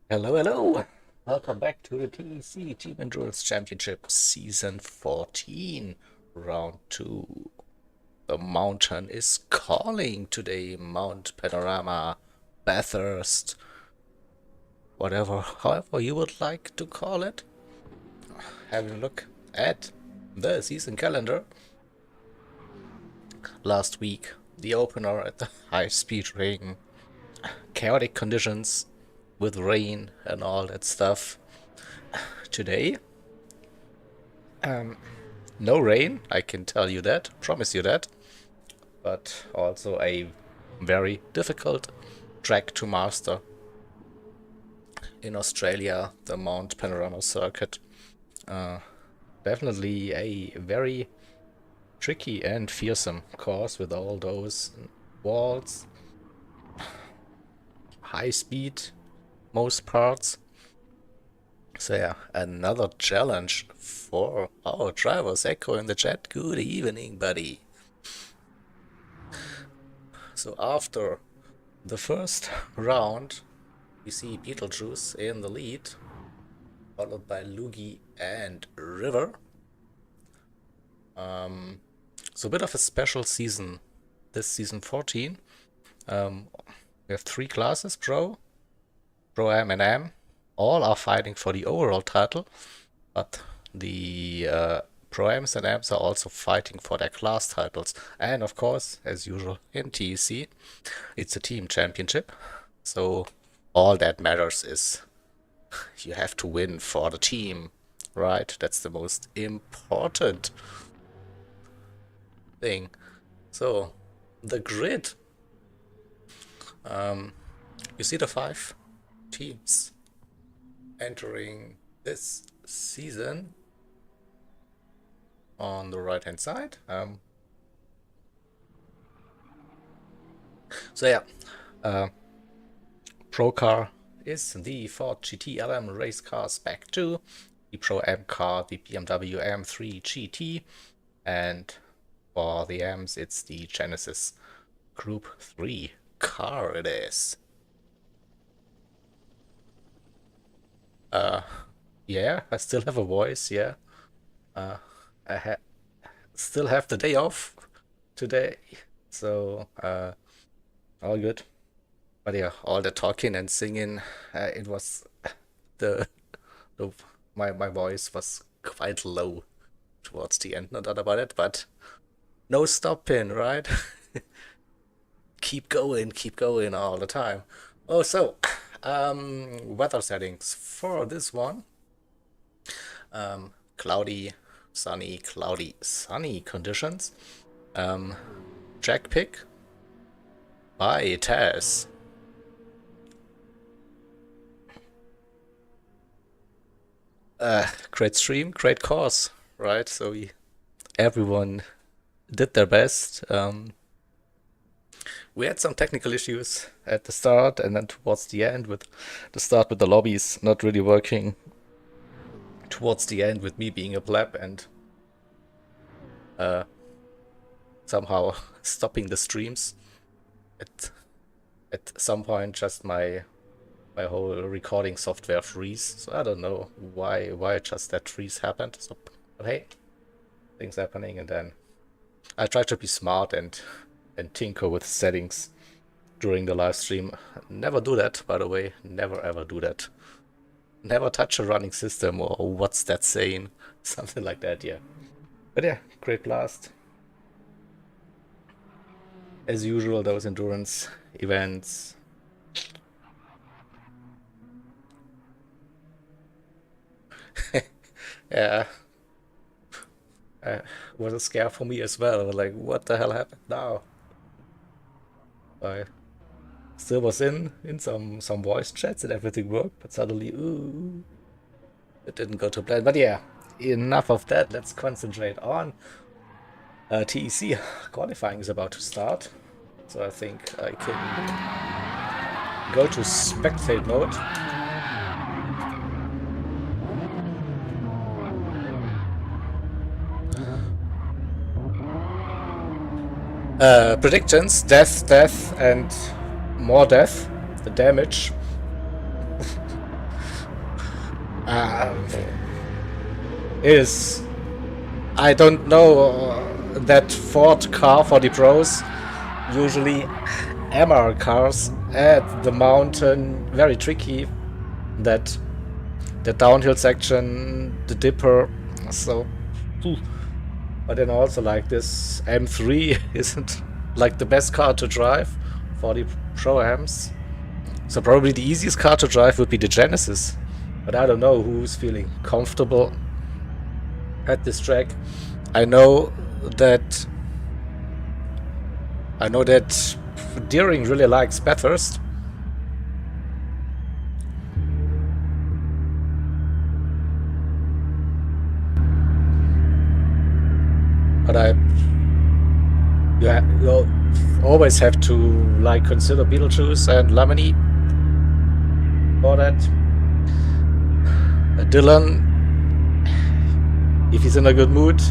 Hello, hello! Welcome back to the TEC Team Endurance Championship Season 14, Round 2. The mountain is calling today, Mount Panorama, Bathurst, however you would like to call it. Having a look at the season calendar. Last week, the opener at the high-speed ring, chaotic conditions with rain and all that stuff. Today, no rain, I can tell you that, promise you that, but also a very difficult track to master. In Australia, the Mount Panorama Circuit. Definitely a very tricky and fearsome course with all those walls, high speed, most parts. So yeah, another challenge for our drivers. Echo in the chat, good evening, buddy. So after the first round, we see Beetlejuice in the lead, followed by Luigi and River. So a bit of a special season, this season 14. We have three classes, Pro, Pro-Am and Am. All are fighting for the overall title, but the Pro-Ams and Ams are also fighting for their class titles. And of course, as usual in TEC, it's a team championship. So all that matters is you have to win for the team, right? That's the most important thing. So the grid. You see the 5 teams entering this season on the right hand side. So yeah, Pro Car is the Ford GT LM race car Spec 2, the Pro M car, the BMW M3 GT, and for the Ms it's the Genesis Group 3 car it is. Yeah, I still have a voice, yeah. I still have the day off today, so all good. But yeah, all the talking and singing, it was the, the my voice was quite low towards the end, no doubt about it, but no stopping, right? keep going all the time. Oh, so weather settings for this one. Cloudy, sunny, cloudy, sunny conditions. Track pick by Tess. Great stream, great course, right? So everyone did their best. We had some technical issues at the start and then towards the end with the start with the lobbies not really working. Towards the end with me being a pleb and somehow stopping the streams. At some point just my whole recording software freeze. So I don't know why just that freeze happened. So but hey, things happening, and then I try to be smart and tinker with settings during the live stream. Never do that, by the way. Never ever do that. Never touch a running system, or what's that saying? Something like that, yeah. But yeah, great blast. As usual, those endurance events. Yeah. Was a scare for me as well. I was like, what the hell happened now? I still was in some voice chats and everything worked, but suddenly, ooh, it didn't go to plan. But yeah, enough of that. Let's concentrate on TEC. Qualifying is about to start, so I think I can go to spectate mode. Predictions: death, and more death. The damage. is, I don't know, that Ford car for the pros. Usually MR cars at the mountain, very tricky. That the downhill section, the dipper, so. But then also like this M3 isn't like the best car to drive for the Pro-Ams. So probably the easiest car to drive would be the Genesis. But I don't know who's feeling comfortable at this track. I know that Deering really likes Bathurst. But you always have to like consider Beetlejuice and Lamini for that. Dylan, if he's in a good mood,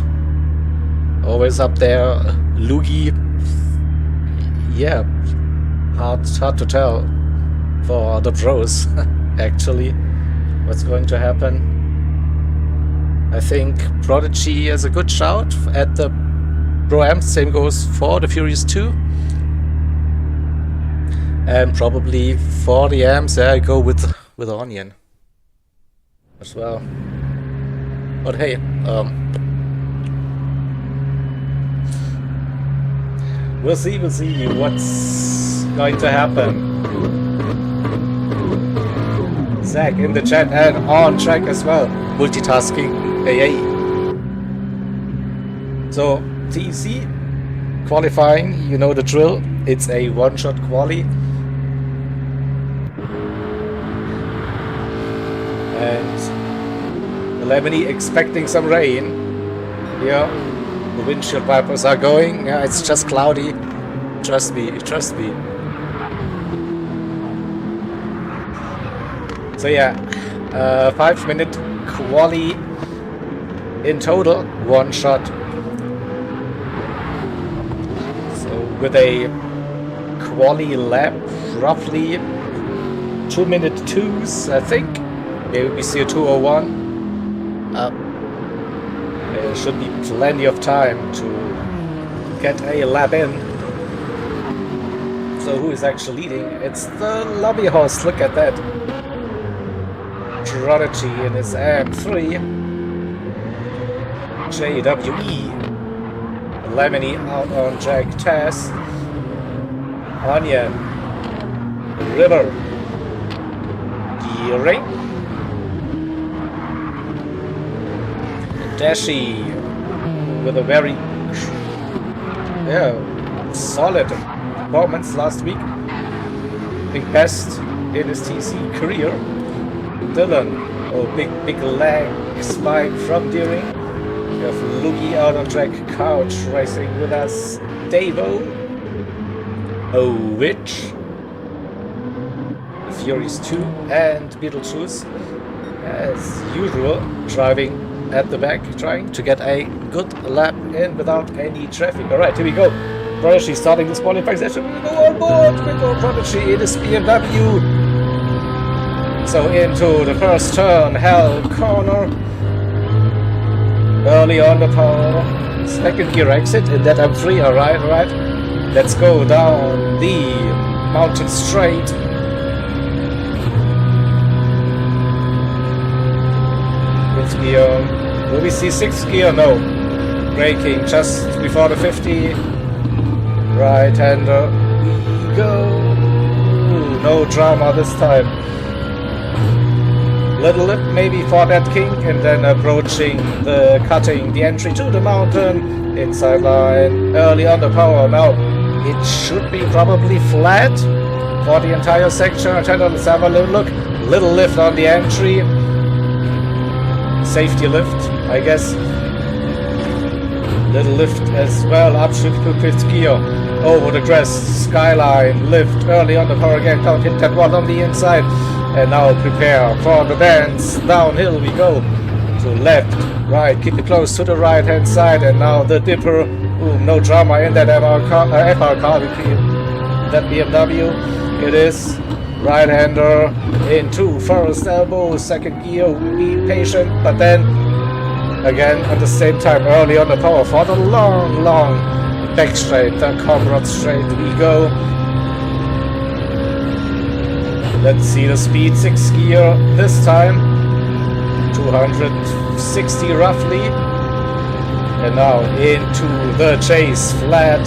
always up there. Lugi, yeah, hard to tell for the pros actually what's going to happen. I think Prodigy is a good shout at the Pro-Am. Same goes for the Furious 2. And probably for the Ams, I go with Onion as well. But hey, we'll see what's going to happen. Zach in the chat and on track as well. Multitasking. Hey. So TEC qualifying, you know the drill. It's a one-shot quali. And Lemony expecting some rain. Yeah, the windshield wipers are going. Yeah, it's just cloudy. Trust me. So yeah, 5-minute quali in total, one shot. So with a quali lap, roughly 2-minute 2s, I think. Maybe we see a 2:01. There should be plenty of time to get a lap in. So who is actually leading? It's the lobby horse. Look at that. Prodigy in his M3. JWE. Lemony out on Jack Tess. Onion. River. Deering. Dashi with a very solid performance last week. I think best in his TC career. Dylan, big leg spike from Deering. We have Lugi out on track, couch racing with us. Davo, Witch, Furious 2 and Beetlejuice as usual driving at the back, trying to get a good lap in without any traffic. Alright, here we go. Prodigy starting this qualifying session. We go on board with our Prodigy in his BMW. So into the first turn, hell corner. Early on the power. Second gear exit in that M3. Alright. Let's go down the mountain straight. Fifth gear. Will we see sixth gear? No. Braking just before the 50. Right-hander. We go. Ooh, no drama this time. Little lip maybe for that king, and then approaching cutting the entry to the mountain. Inside line. Early on the power. Now it should be probably flat for the entire section. Let's have a little look. Little lift on the entry. Safety lift, I guess. Little lift as well. Upshift to fifth gear. Over the crest. Skyline. Lift early on the power again. Don't hit that one on the inside. And now prepare for the dance. Downhill we go. To left, right. Keep it close to the right hand side. And now the dipper. Ooh, no drama in that FR car. That BMW. It is Right-hander into first elbow, second gear, be patient, but then again at the same time early on the power for the long back straight, the comrade straight we go. Let's see the speed, 6th gear this time, 260 roughly, and now into the chase, flat,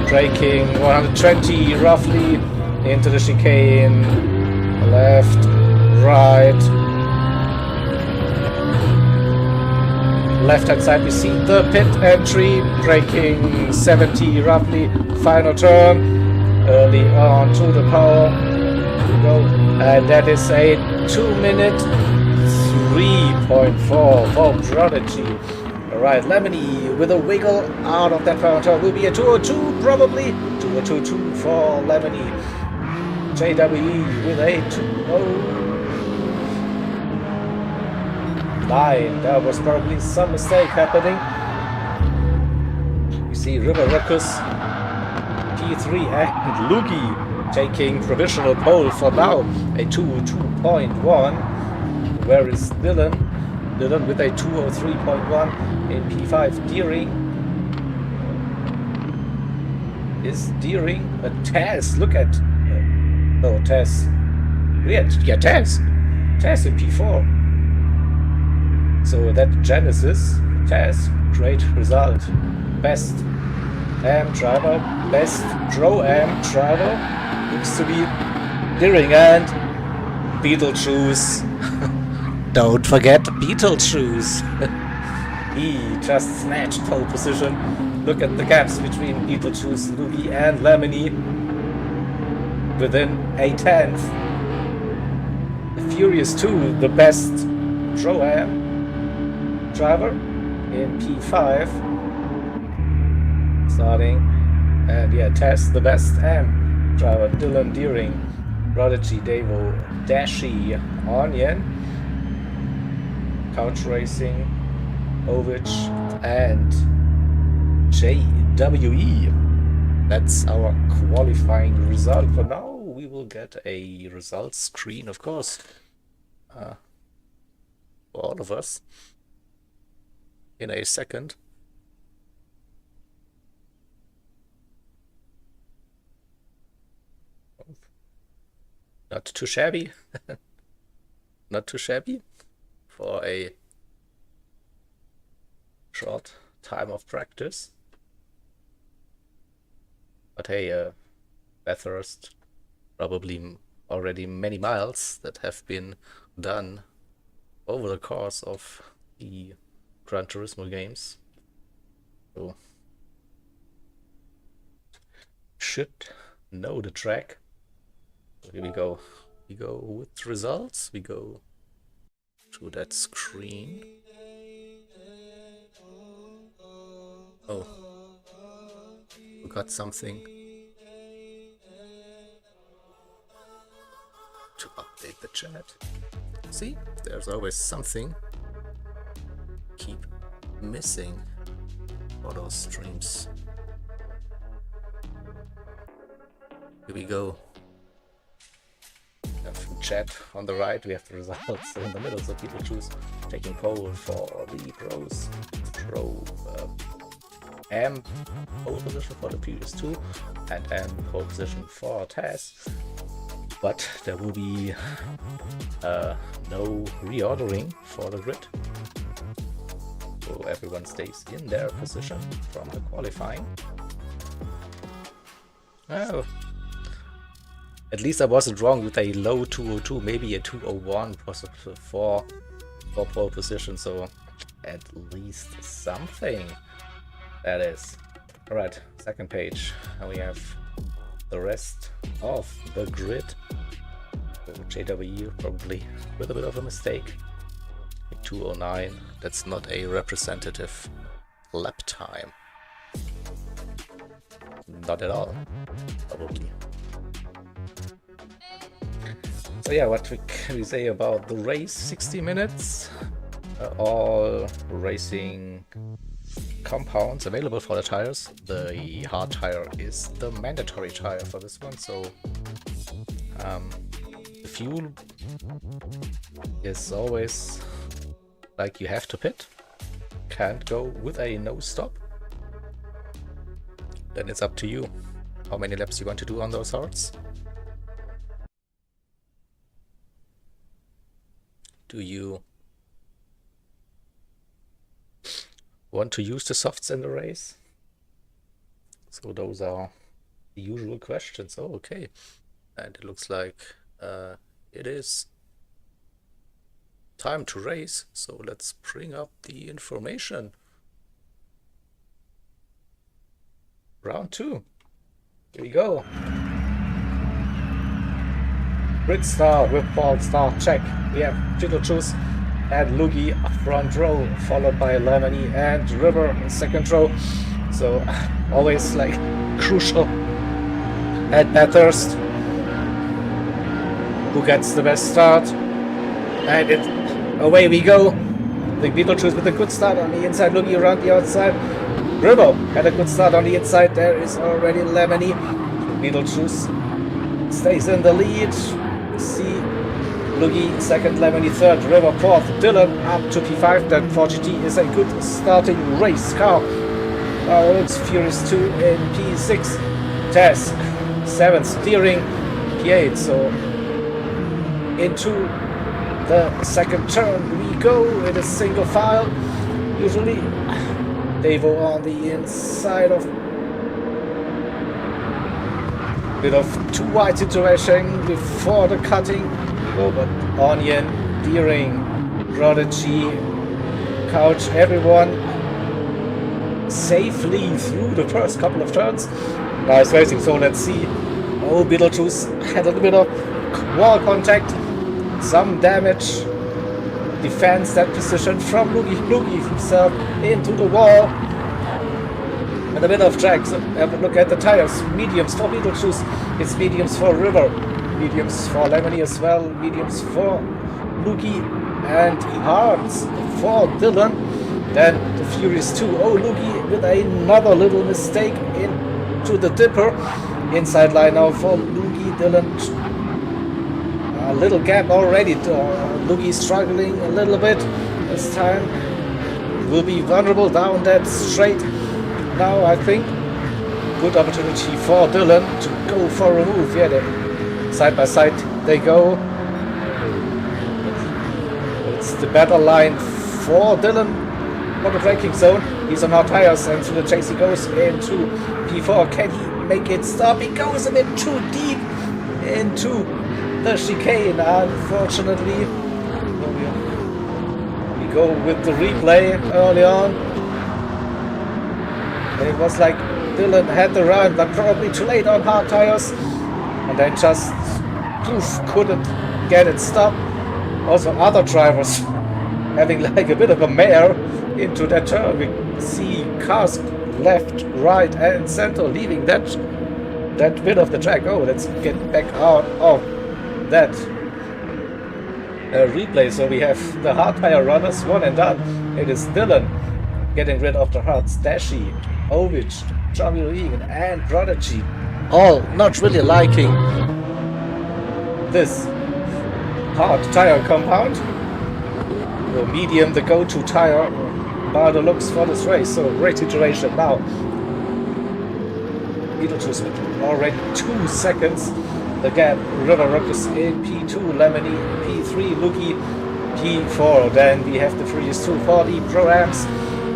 braking 120 roughly, into the chicane, left, right, left hand side we see the pit entry, braking 70 roughly, final turn, early on to the power, we go, and that is a 2-minute 3.4 for Prodigy. Alright, Lemony with a wiggle out of that final turn will be a 202 probably, 202 for Lemony. JWE with a 209. There was probably some mistake happening. You see River Ruckus, P3 and Lugi taking provisional pole for now, a 202.1. Where is Dylan? Dylan with a 203.1 in P5. Deering. Is Deering a Taz? Look at... No, Taz. Yeah, Taz. Taz in P4. So that Genesis, Taz, great result. Best AM driver, best Pro-Am driver. Looks to be Deering and Beetlejuice. Don't forget Beetlejuice. He just snatched pole position. Look at the gaps between Beetlejuice, Lugi and Lemony. Within a tenth. Furious 2, the best Pro-Am driver in P5. Starting. And yeah, Tess, the best AM driver. Dylan Deering, Prodigy, Davo, Dashi, Onion, Couch Racing, Ovich, and JWE. That's our qualifying result. For now, we will get a results screen, of course, for all of us in a second. Not too shabby. Not too shabby for a short time of practice. But hey, Bathurst, probably already many miles that have been done over the course of the Gran Turismo games. So should know the track. So here we go. We go with results. We go to that screen. Oh, we got something to update the chat. See, there's always something keep missing for those streams. Here we go. We have chat on the right, we have the results in the middle, so people choose taking pole for the pros. Am pole position for the previous two, and Am pole position for Taz. But there will be no reordering for the grid. So everyone stays in their position from the qualifying. Oh. At least I wasn't wrong with a low 202, maybe a 201 possible for pole position, so at least something. That is. Alright, second page. And we have the rest of the grid. So JW probably with a bit of a mistake. 209, that's not a representative lap time. Not at all, probably. So yeah, what can we say about the race? 60 minutes, all racing compounds available for the tires. The hard tire is the mandatory tire for this one, so The fuel is always like you have to pit. Can't go with a no stop. Then it's up to you how many laps you want to do on those hards. Do you want to use the softs in the race? So those are the usual questions. Oh, okay. And it looks like it is time to race. So let's bring up the information. Round 2. Here we go. Grid start with ball start check. We have Beetlejuice and Lugi front row, followed by Lemony and River in second row. So always like crucial at Bathurst. Who gets the best start? And away we go. The Beetlejuice with a good start on the inside, Lugi around the outside. River had a good start on the inside. There is already Lemony. Beetlejuice stays in the lead. See Lugi second, Lemony third, River fourth, Dylan up to P5. Then 4GT is a good starting race car. Now it's Furious 2 in P6. TEC 7th, steering P8. So into the second turn we go. It is single file. Usually Devo on the inside of bit of too wide situation before the cutting. But Onion, Deering, Prodigy, Couch, everyone safely through the first couple of turns. Nice racing, so let's see. Oh, Beetlejuice had a little bit of wall contact, some damage. Defends that position from Lugi himself into the wall. And a bit of drag. So have a look at the tires. Mediums for Beetlejuice. It's mediums for River. Mediums for Lemony as well. Mediums for Lugi. And hards for Dylan. Then the Furious 2. Oh, Lugi with another little mistake into the dipper. Inside line now for Lugi. Dylan. A little gap already. Lugi struggling a little bit this time. Will be vulnerable down that straight. Now I think good opportunity for Dylan to go for a move. Yeah, they, side by side they go. It's the better line for Dylan for the braking zone. He's on hard tires and through the chase he goes into P4. Can he make it stop? He goes a bit too deep into the chicane, unfortunately. We go with the replay early on. It was like Dylan had the run, but probably too late on hard tires. And then just couldn't get it stopped. Also other drivers having like a bit of a mare into that turn. We see cars left, right and center leaving that bit of the track. Oh, let's get back out of that replay. So we have the hard tire runners, one and done. It is Dylan getting rid of the hards. Dashi, Ovic, Johnny Regan and Prodigy all not really liking this hard tire compound. The medium, the go-to tire by the looks for this race. So great situation now. Beetlejuice with already 2 seconds. The gap, River Rockers in P2, Lemony P3, Lugi P4. Then we have the Furious 240 Pro-Ams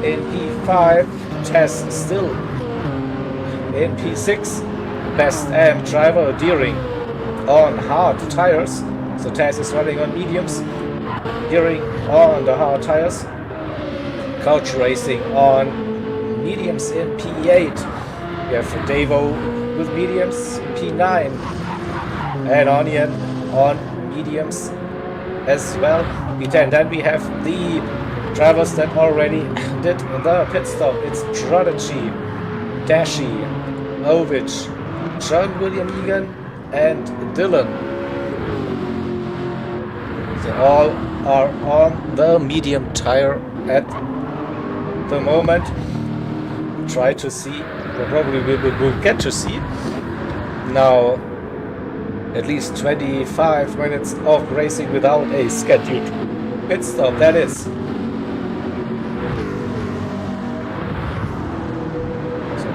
in P5. TEC still in P6. Best AM driver Deering on hard tires. So TEC is running on mediums. Deering on the hard tires. Couch Racing on mediums in P8. We have Devo with mediums in P9. And Onion on mediums as well. P10. Then we have the drivers that already did the pit stop. It's Prodigy, Dashi, Ovic, John William Egan, and Dylan. They all are on the medium tire at the moment. Try to see, probably we will get to see. Now at least 25 minutes of racing without a scheduled pit stop, that is. So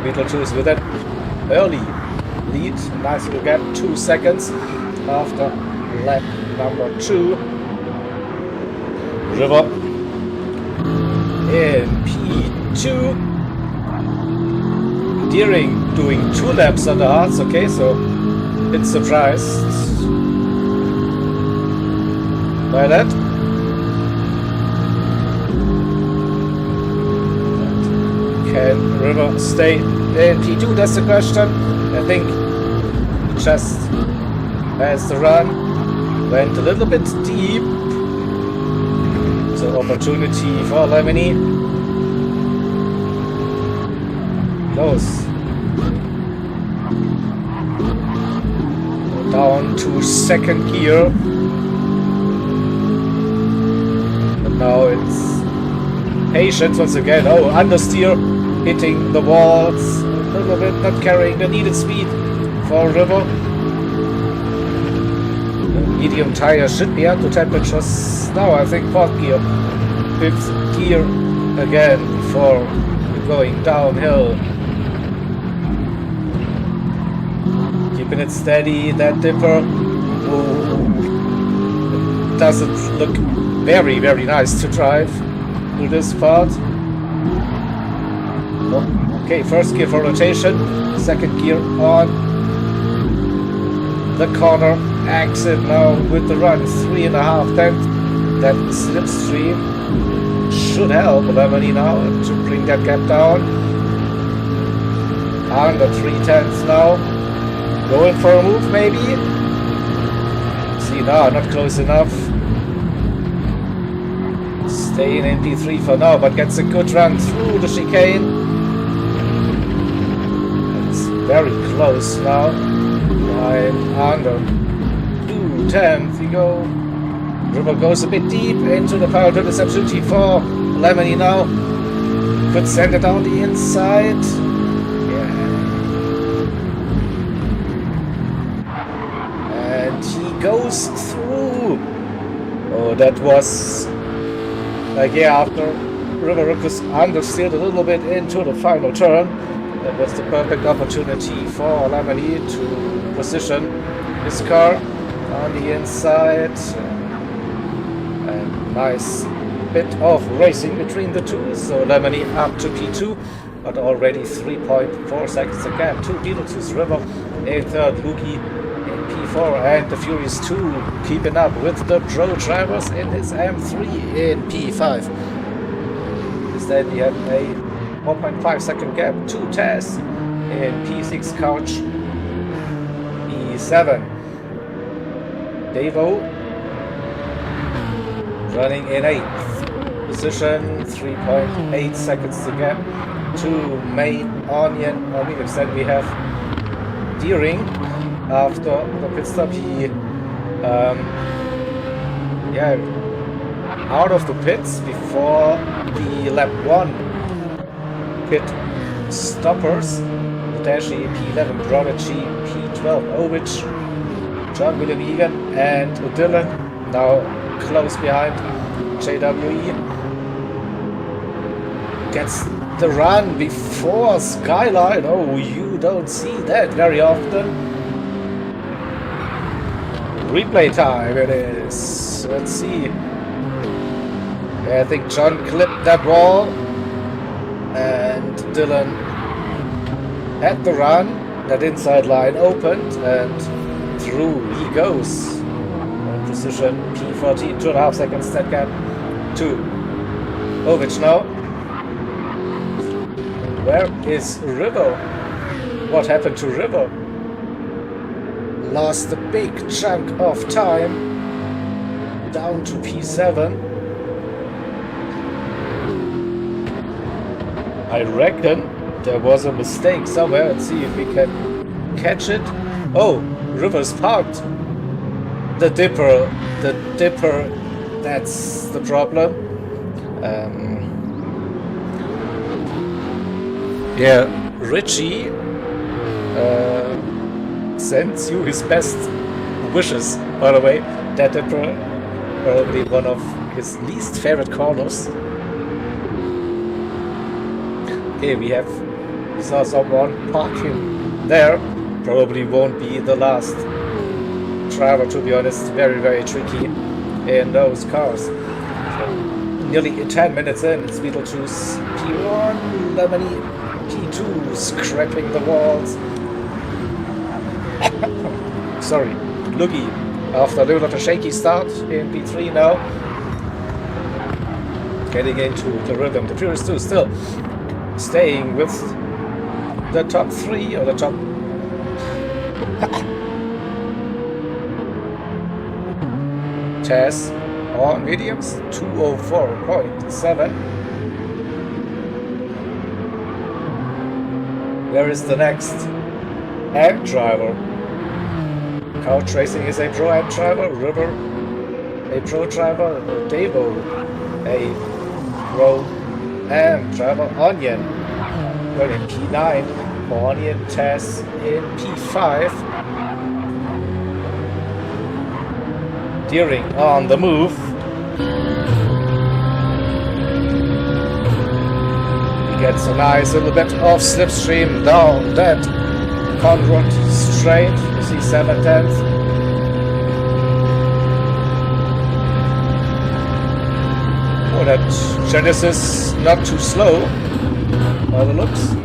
Beetlejuice with an early lead, nice little gap, 2 seconds after lap number 2. River in P2. Deering doing 2 laps on the hards, okay, so bit surprised by that. Can River stay in P2? That's the question. I think just as the run went a little bit deep. So opportunity for Lemony. Close. Down to second gear. And now it's patience once again. Oh, understeer, hitting the walls a little bit, not carrying the needed speed for River. The medium tire should be up to temperatures now, I think fourth gear. Fifth gear again before going downhill. Keeping it steady, that dipper doesn't look very, very nice to drive through this part. Oh, okay, first gear for rotation, second gear on the corner exit now with the run 3.5 tenths. That slipstream should help Lemony now to bring that gap down. Under 3 tenths now. Going for a move, maybe? See, now not close enough. Staying in P3 for now, but gets a good run through the chicane. It's very close now. 9 under 2 tenths. We go. River goes a bit deep into the power to deception T4. Lemony now could send it down the inside. Goes through. Oh, that was like, yeah, after River was understeered a little bit into the final turn. That was the perfect opportunity for Lemony to position his car on the inside. And nice bit of racing between the two. So Lemony up to P2, but already 3.4 seconds a gap to Beetlejuice. River in third, Lukey P4, and the Furious 2 keeping up with the pro drivers in his M3 in P5. Instead we have a 1.5 second gap to TEC in P6 couch. P7 Devo running in 8th position, 3.8 seconds to gap to Main Onion. Instead we have Deering. After the pit stop, he out of the pits before the lap 1 pit stoppers. Dashi P11, Prodigy P12, Ovich, John William Egan, and Dylan now close behind. JWE gets the run before Skyline. Oh, you don't see that very often. Replay time it is. Let's see. I think John clipped that wall and Dylan had the run. That inside line opened and through he goes. On position P14, 2.5 seconds that gap to Ovich now. Where is River? What happened to River? Lost a big chunk of time down to P7. I reckon there was a mistake somewhere. Let's see if we can catch it. Oh, River's parked. The dipper, that's the problem. Yeah, Richie sends you his best wishes, by the way. That probably one of his least favorite corners. Okay, we saw someone parking there. Probably won't be the last driver, to be honest. Very, very tricky in those cars. So, nearly 10 minutes in, it's Beetlejuice P1, Lemony P2, scraping the walls. Sorry, Loogie, after a little of a shaky start in P3 now, getting into the rhythm. The Furious 2 still staying with the top 3 or the top. Test on mediums, 204.7. Where is the next amp driver? Couch Racing is a pro amp driver, River a pro driver, Devo a pro amp driver, Onion well in P9, Onion Test in P5. Deering on the move. He gets a nice little bit of slipstream down that Conrad straight. You see 7/10. Oh, that Genesis not too slow by the looks.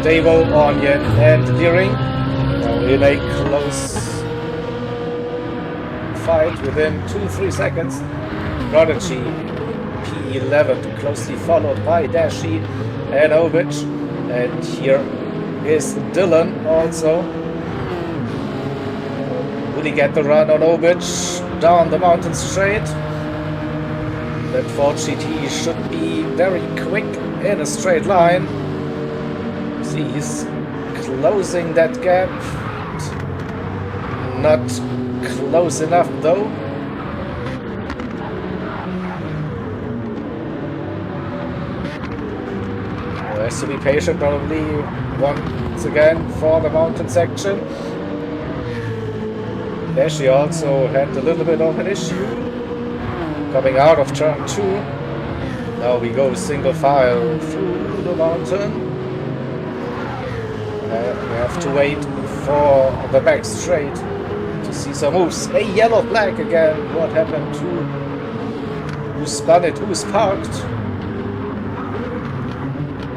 Devo, Onion and Deering in a close fight within 2-3 seconds. Prodigy P11 closely followed by Dashi and Ovich, and here is Dylan also. Will he get the run on Ovich down the mountain straight? That Ford GT should be very quick in a straight line. He's closing that gap. Not close enough though. Has to be patient probably once again for the mountain section. There she also had a little bit of an issue coming out of turn 2. Now we go single file through the mountain. We have to wait for the back straight to see some moves. A yellow flag again. What happened to who spun it? Who's parked?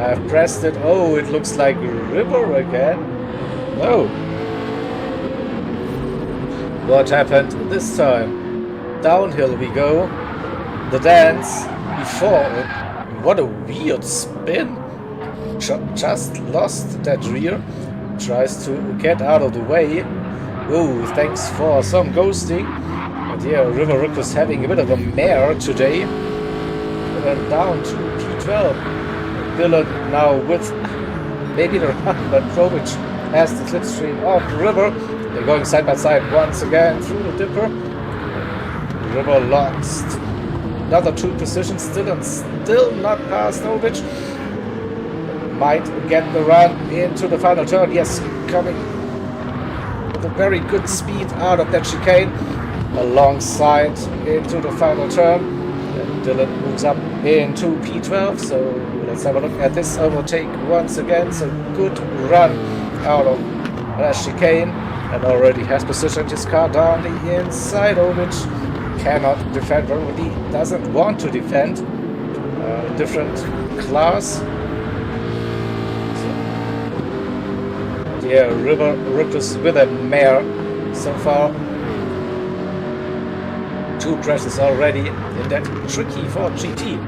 I've pressed it. Oh, it looks like River again. No. What happened this time? Downhill we go. The dance before. What a weird spin. Just lost that rear. Tries to get out of the way. Oh, thanks for some ghosting. But yeah, River Rook is having a bit of a mare today. And then down to P12. Dylan now with maybe the run, but Probich has the slipstream of River. They're going side by side once again through the dipper. River lost another 2 positions still and still not past Ovich. Might get the run into the final turn. Yes, coming with a very good speed out of that chicane alongside into the final turn. And Dylan moves up into P12. So let's have a look at this overtake once again. So good run out of that chicane and already has positioned his car down the inside. Ovich cannot defend, probably doesn't want to defend. Different class. Yeah, River Rookus with a mare so far. 2 crashes already in that tricky Ford GT.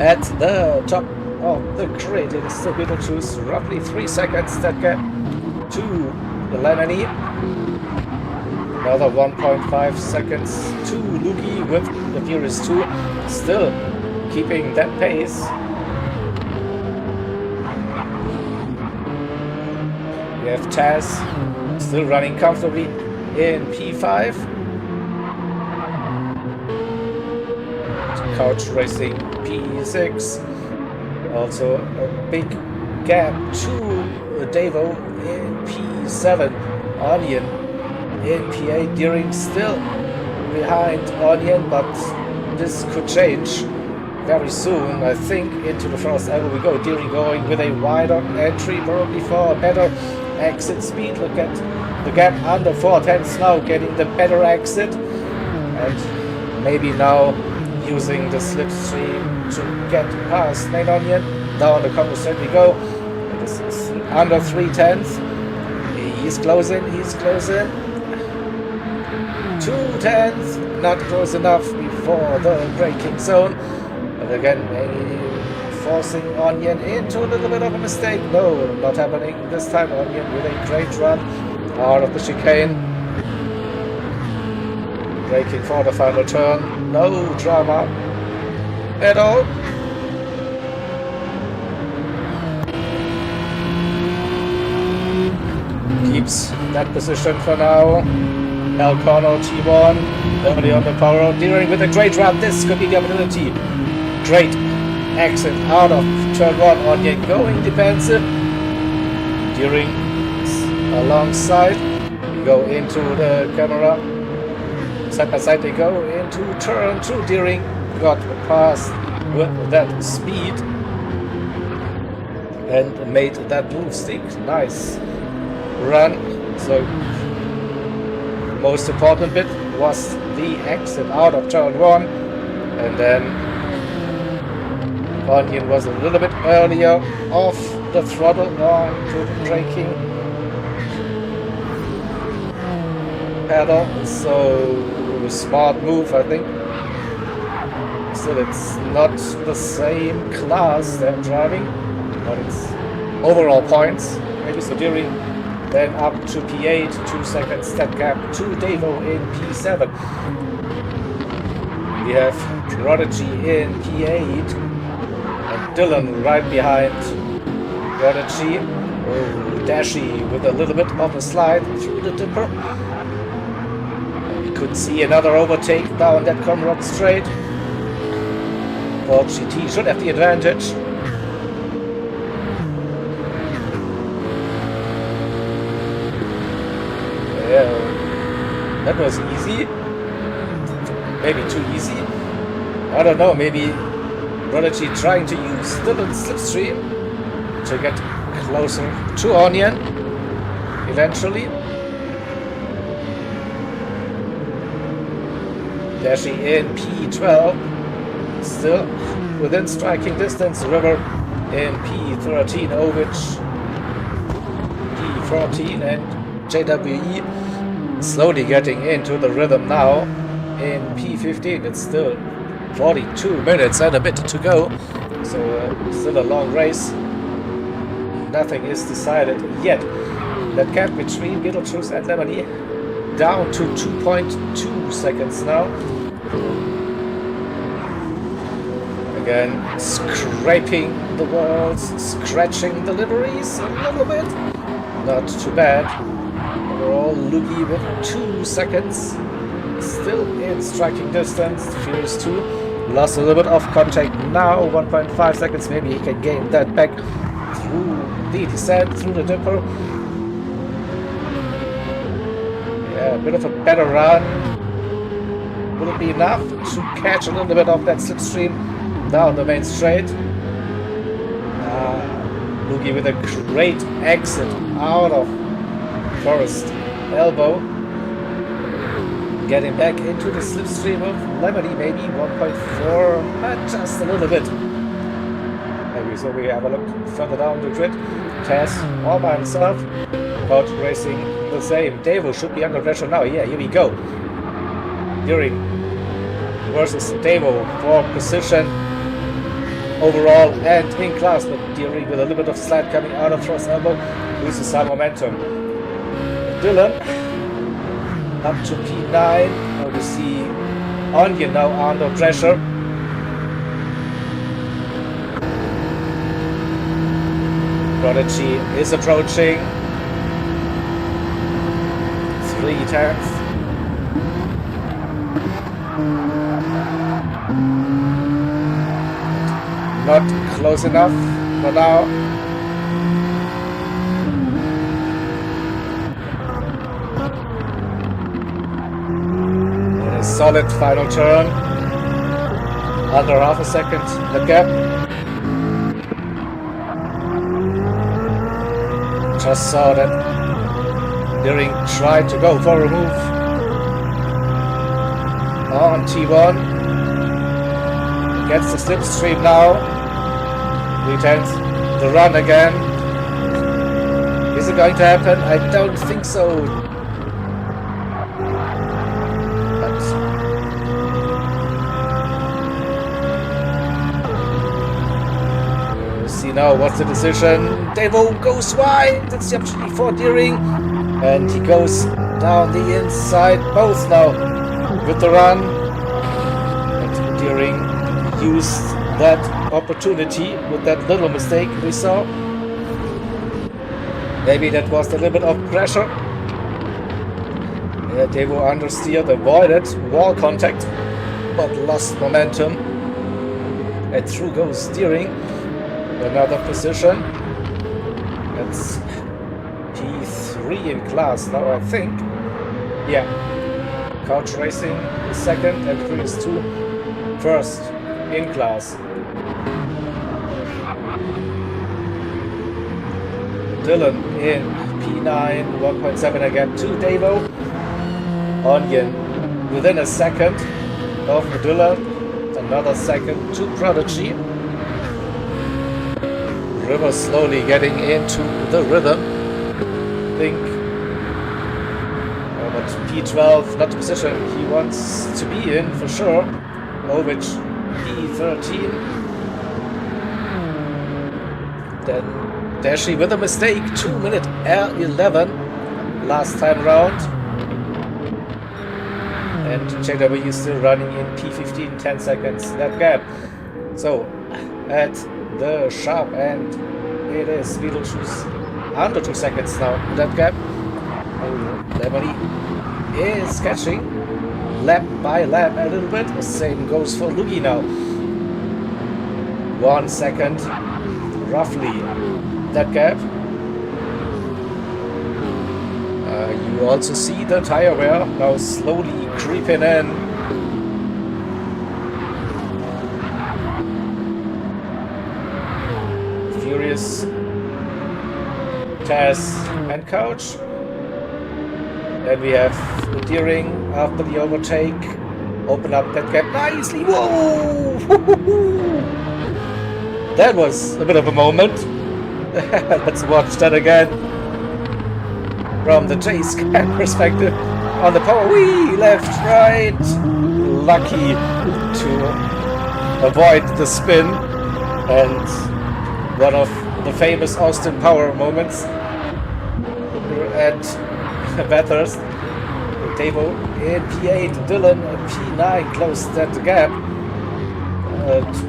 At the top of the grid, it is still Beetlejuice, roughly 3 seconds that gap to the Lemony. Another 1.5 seconds to Loogie with the Furious 2, still keeping that pace. We have Taz still running comfortably in P5. Couch racing P6. Also a big gap to Devo in P7. Onion in P8. Deering still behind Onion, but this could change very soon. I think into the first elbow we go. Deering going with a wider entry, probably for a better exit speed. Look at the gap under 4/10 now, getting the better exit, and maybe now using the slipstream to get past main Onion. Down the combo straight we go. This is under 3/10. He's closing, 2/10, not close enough before the braking zone. But again, forcing Onion into a little bit of a mistake. No, not happening this time. Onion with a great run out of the chicane. Braking for the final turn. No drama at all. Keeps that position for now. El Corno T1, early on the power out. Deering with a great run. This could be the opportunity. Great exit out of turn 1. Onion going defensive. Deering alongside. We go into the camera. Side by side they go into turn 2. Deering got past with that speed and made that move stick. Nice run. So most important bit was the exit out of turn 1, and then Onion was a little bit earlier off the throttle onto the braking pedal, so smart move, I think. Still, it's not the same class they're driving, but it's overall points. Maybe so. Deering then up to P8, 2 seconds that gap to Devo in P7. We have Prodigy in P8 and Dylan right behind Prodigy. Oh, Dashy with a little bit of a slide through the dipper. We could see another overtake down that Comrade straight. Ford GT should have the advantage. Yeah, that was easy. Maybe too easy. I don't know, maybe Prodigy trying to use Dylan's slipstream to get closer to Onion eventually. Dashy in P12, still within striking distance. River in P13, Ovich P14, and JWE slowly getting into the rhythm now in P15. It's still 42 minutes and a bit to go, so still a long race. Nothing is decided yet. That gap between Beetlejuice and Lemony down to 2.2 seconds now. Again, scraping the walls, scratching the liveries a little bit. Not too bad. Overall, Lugi with 2 seconds. Still in striking distance. Furious 2 lost a little bit of contact now. 1.5 seconds. Maybe he can gain that back through the descent, through the dipper. Yeah, a bit of a better run. Will it be enough to catch a little bit of that slipstream down the main straight? Lugi with a great exit out of first elbow. Getting back into the slipstream of Lemony, maybe 1.4, just a little bit. Maybe so. We have a look further down the grid. Tess all by himself. About racing the same. Devo should be under pressure now. Yeah, here we go. Deering versus Devo for position overall and in class, but Deering with a little bit of slide coming out of first elbow loses some momentum. Dylan up to P9. Now we see Onion now under pressure. Prodigy is approaching. 3/10. Not close enough for now. A solid final turn. Under half a second, the gap. Just saw that Deering tried to go for a move on T1. Gets the slipstream now. 3/10. The run again. Is it going to happen? I don't think so. But we'll see now what's the decision. Devo goes wide. That's the opportunity for Deering. And he goes down the inside both now with the run. And Deering used that opportunity with that little mistake we saw. Maybe that was a little bit of pressure. Yeah, Devo understeered, avoided wall contact, but lost momentum. And through goes Deering. Another position. That's P3 in class now, I think. Yeah. Couch racing is second and Chris 2 first in class. Dylan in P9, 1.7 again to Devo. Onion within a second of Dylan, another second to Prodigy. River slowly getting into the rhythm. Think. But P12, not the position he wants to be in for sure. Ovic P13. Then Dashi with a mistake, 2-minute R11 last time round. And JW still running in P15, 10 seconds that gap. So at the sharp end, it is Beetlejuice under 2 seconds now that gap. Lemony is catching lap by lap a little bit. Same goes for Lugi now. 1 second roughly that gap. You also see the tire wear now slowly creeping in. Furious, Taz and Couch. Then we have Deering after the overtake. Open up that gap nicely. Whoa! That was a bit of a moment. Let's watch that again from the chase cam perspective. On the power wheel, left, right. Lucky to avoid the spin, and one of the famous Austin Power moments at Bathurst. Devo in P8, Dylan in P9 closed that gap.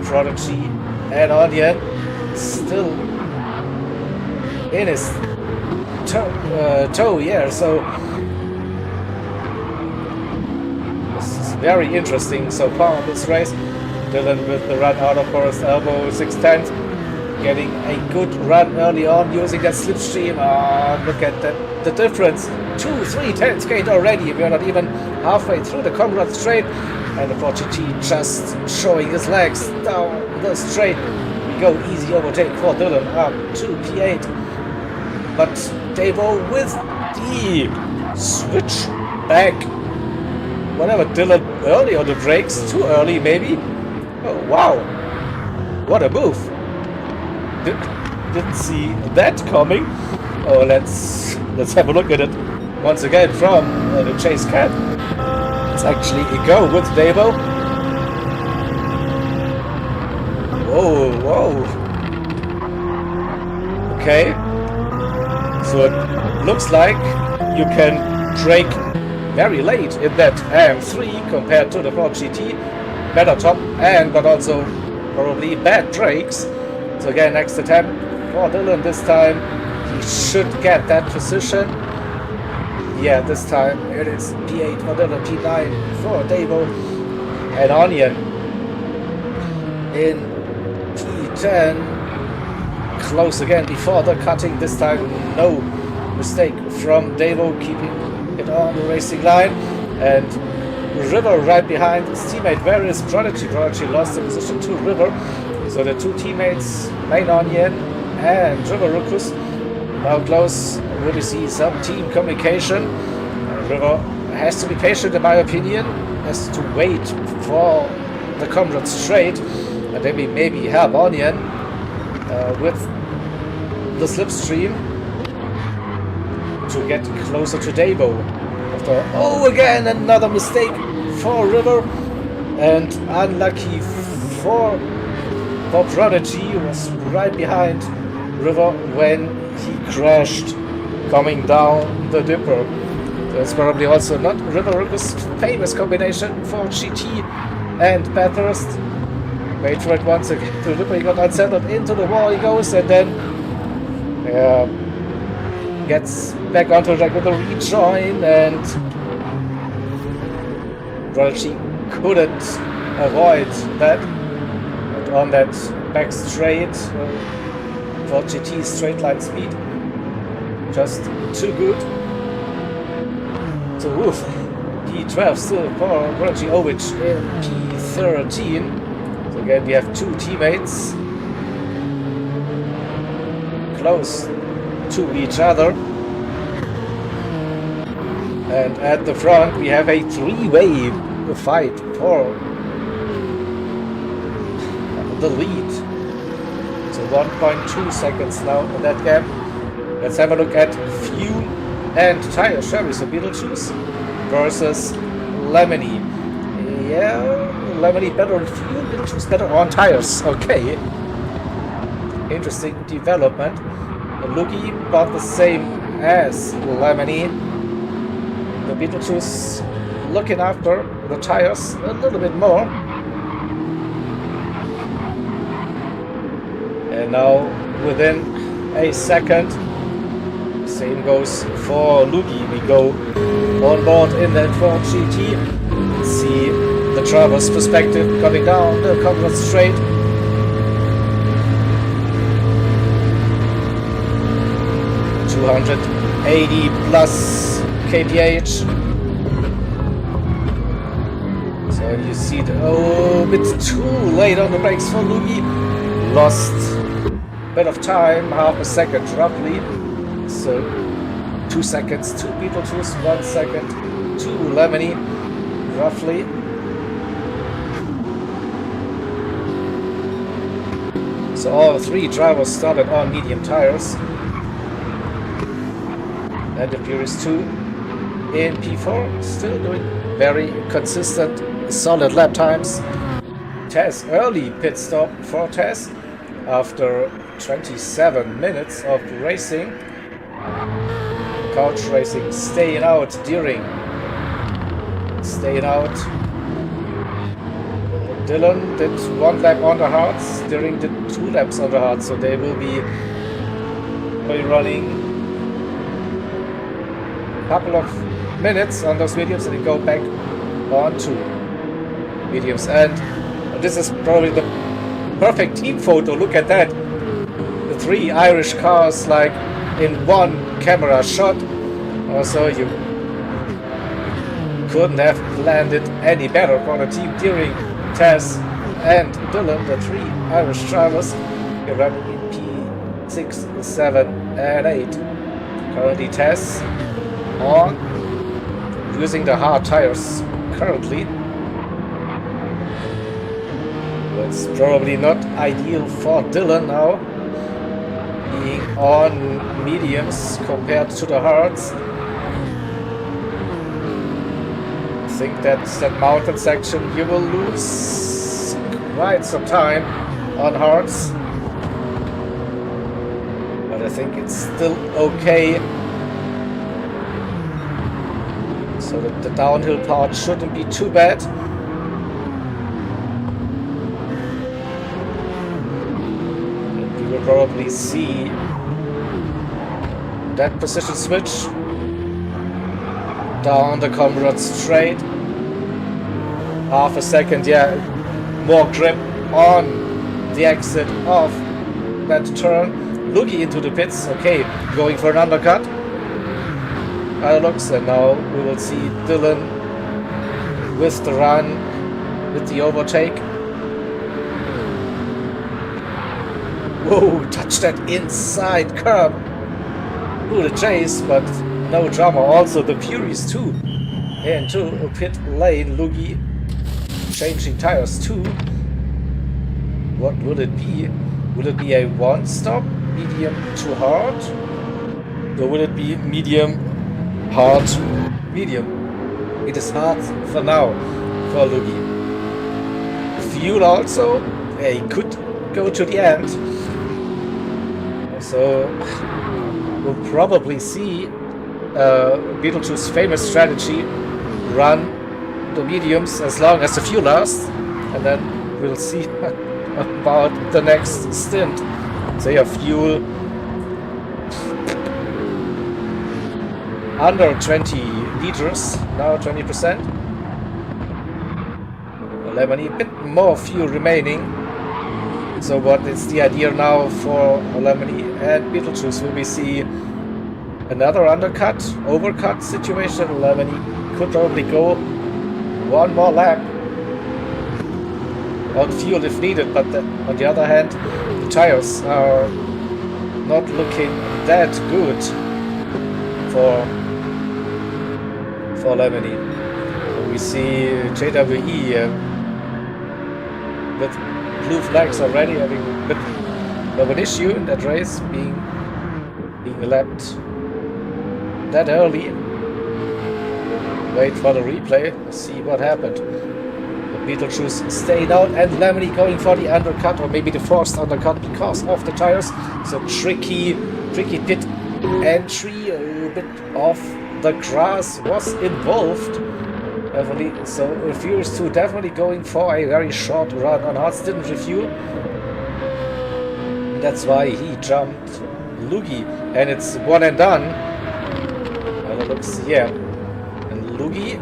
Prodigy and Onion still in his toe, yeah, so this is very interesting so far on this race. Dylan with the run out of Forest Elbow, 6/10, getting a good run early on using that slipstream. Look at that, the difference, 2-3/10 gate already. We are not even halfway through the Conrad straight, and the 4GT just showing his legs down the straight. We go easy overtake for Dylan up to P8. But Devo with the switch back. Whatever, Dylan early on the brakes, too early maybe. Oh wow, what a move. Didn't see that coming. Oh, let's have a look at it once again from the chase cam. It's actually a go with Devo. Whoa. Okay. So it looks like you can brake very late in that AM3 compared to the 4GT. Better top end, but also probably bad brakes. So again, next attempt for Dylan this time. He should get that position. Yeah, this time it is P8 for Dylan, P9 for Davo, and Onion in P10. Close again before the cutting. This time no mistake from Davo, keeping it on the racing line. And River right behind his teammate. Where is Prodigy? Prodigy lost the position to River. So the two teammates, Main Onion and River Rukus, now close. Really see some team communication. River has to be patient, in my opinion, has to wait for the comrades straight, and then we maybe help Onion with the slipstream to get closer to Davo. After, again another mistake for River, and unlucky for Prodigy, was right behind River when he crashed coming down the dipper. That's probably also not River Rukus' famous combination for GT and Bathurst. Wait for it once again. The dipper, he got unsettled into the wall he goes, and then gets back onto track with a rejoin, and Prodigy couldn't avoid that. But on that back straight for GT straight line speed, just too good. So P12 still for Prodigy Ovich in P13. So again we have two teammates close to each other. And at the front we have a three-way fight for the lead. So 1.2 seconds now in that gap. Let's have a look at fuel and tires, shall we? So Beetlejuice versus Lemony. Yeah, Lemony better on fuel, Beetlejuice better on tires. Okay. Interesting development. Lugi about the same as Lemony. The Beetlejuice looking after the tires a little bit more. And now within a second, same goes for Lugi. We go on board in that Ford GT. See the driver's perspective coming down the Conrad straight. $280 plus kph. So you see the bit too late on the brakes for Lugi. Lost a bit of time, half a second roughly. So 2 seconds to Beetlejuice, 1 second to Lemony, roughly. So all three drivers started on medium tires. And the Furious 2 in P4, still doing very consistent, solid lap times. TEC, early pit stop for TEC after 27 minutes of racing. Couch racing, staying out. Dylan did 1 lap on the hards, Steering did 2 laps on the hards, so they will be running a couple of minutes on those mediums and then go back on to mediums. And this is probably the perfect team photo. Look at that. The 3 Irish cars like in one camera shot. Also, you couldn't have planned it any better for the team during TEC and Dylan, the 3 Irish drivers. You're running in P6, 7 and 8. Currently TEC on using the hard tires currently. That's probably not ideal for Dylan now, being on mediums compared to the hards. I think that's that mountain section you will lose quite some time on hards, but I think it's still okay. So that the downhill part shouldn't be too bad. And we will probably see that position switch Down the Conrad straight. Half a second, yeah. More grip on the exit of that turn. Looking into the pits. Okay, going for an undercut. Looks, and now we will see Dylan with the run, with the overtake. Whoa, touched that inside curb. Ooh, the chase, but no drama. Also the Furies too. Into a pit lane. Lugi changing tires too. What will it be? Will it be a one stop, medium to hard? Or will it be medium, hard, medium? It is hard for now for Lugi. Fuel also, he could go to the end. So we'll probably see Beetlejuice's famous strategy: run the mediums as long as the fuel lasts, and then we'll see about the next stint. So yeah, fuel under 20 liters, now 20%. Lemony, a bit more fuel remaining. So what is the idea now for Lemony and Beetlejuice? Will we see another undercut, overcut situation? Lemony could probably go one more lap on fuel if needed, but on the other hand, the tires are not looking that good for Lemony. We see JWE with blue flags already, having a bit of an issue in that race, being lapped that early. Wait for the replay, see what happened. Beetlejuice stayed out and Lemony going for the undercut, or maybe the forced undercut because of the tires. So tricky pit entry, a bit of the grass was involved. Definitely. So Furious 2 definitely going for a very short run on hards, didn't refuel. That's why he jumped Lugi, and it's one and done. And it looks, yeah. And Lugi